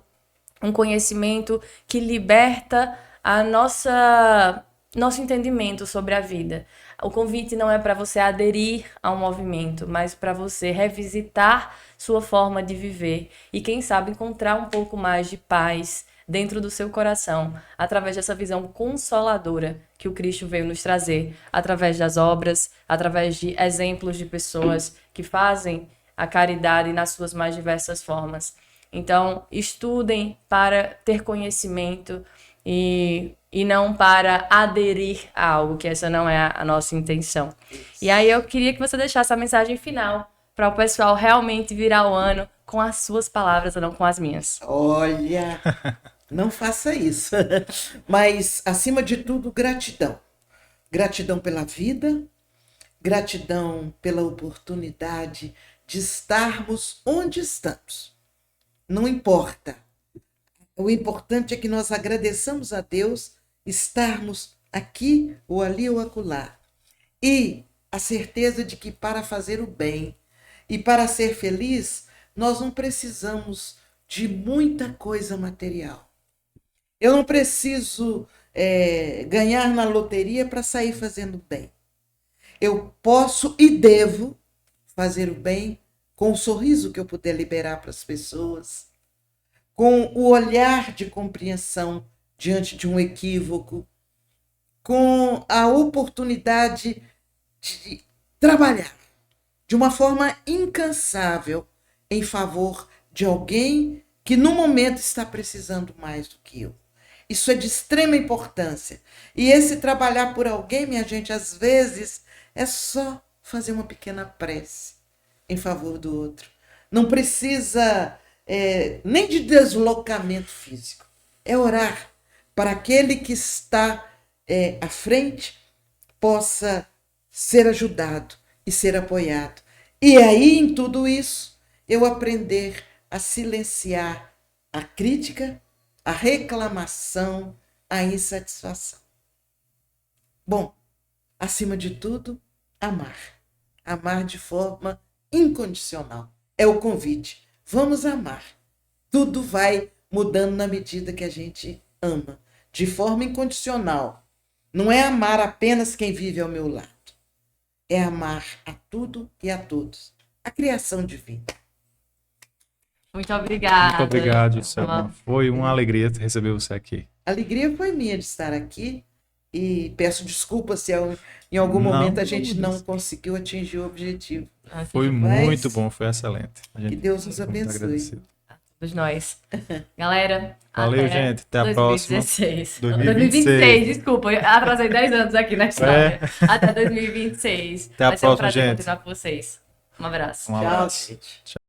Speaker 1: um conhecimento que liberta a nosso entendimento sobre a vida. O convite não é para você aderir a um movimento, mas para você revisitar sua forma de viver e, quem sabe, encontrar um pouco mais de paz dentro do seu coração, através dessa visão consoladora que o Cristo veio nos trazer, através das obras, através de exemplos de pessoas que fazem a caridade nas suas mais diversas formas. Então, estudem para ter conhecimento e não para aderir a algo, que essa não é a nossa intenção. E aí eu queria que você deixasse a mensagem final para o pessoal realmente virar o ano com as suas palavras, não com as minhas.
Speaker 3: Olha, não faça isso. Mas, acima de tudo, gratidão. Gratidão pela vida, gratidão pela oportunidade de estarmos onde estamos. Não importa. O importante é que nós agradeçamos a Deus estarmos aqui ou ali ou acolá. E a certeza de que para fazer o bem e para ser feliz, nós não precisamos de muita coisa material. Eu não preciso ganhar na loteria para sair fazendo bem. Eu posso e devo fazer o bem com o sorriso que eu puder liberar para as pessoas, com o olhar de compreensão diante de um equívoco, com a oportunidade de trabalhar de uma forma incansável em favor de alguém que no momento está precisando mais do que eu. Isso é de extrema importância. E esse trabalhar por alguém, minha gente, às vezes é só fazer uma pequena prece em favor do outro. Não precisa nem de deslocamento físico. É orar para aquele que está à frente possa ser ajudado e ser apoiado. E aí, em tudo isso, eu aprender a silenciar a crítica, a reclamação, a insatisfação. Bom, acima de tudo, amar. Amar de forma incondicional. É o convite. Vamos amar. Tudo vai mudando na medida que a gente ama. De forma incondicional. Não é amar apenas quem vive ao meu lado. É amar a tudo e a todos. A criação divina.
Speaker 1: Muito obrigada.
Speaker 2: Muito obrigado, Selma. Foi uma alegria receber você aqui.
Speaker 3: A alegria foi minha de estar aqui. E peço desculpas se em algum momento a gente não conseguiu atingir o objetivo.
Speaker 2: Foi muito bom, foi excelente.
Speaker 3: Que Deus nos abençoe.
Speaker 1: Todos nós. Galera,
Speaker 2: Valeu,
Speaker 1: até
Speaker 2: gente. Até a próxima.
Speaker 1: 2016.
Speaker 2: 2026.
Speaker 1: Desculpa, eu atrasei 10 anos aqui na história. Até 2026.
Speaker 2: Até a
Speaker 1: Vai ser um
Speaker 2: próxima,
Speaker 1: prazer
Speaker 2: gente.
Speaker 1: continuar com vocês. Um abraço.
Speaker 2: Um
Speaker 3: Tchau,
Speaker 2: abraço.
Speaker 3: gente.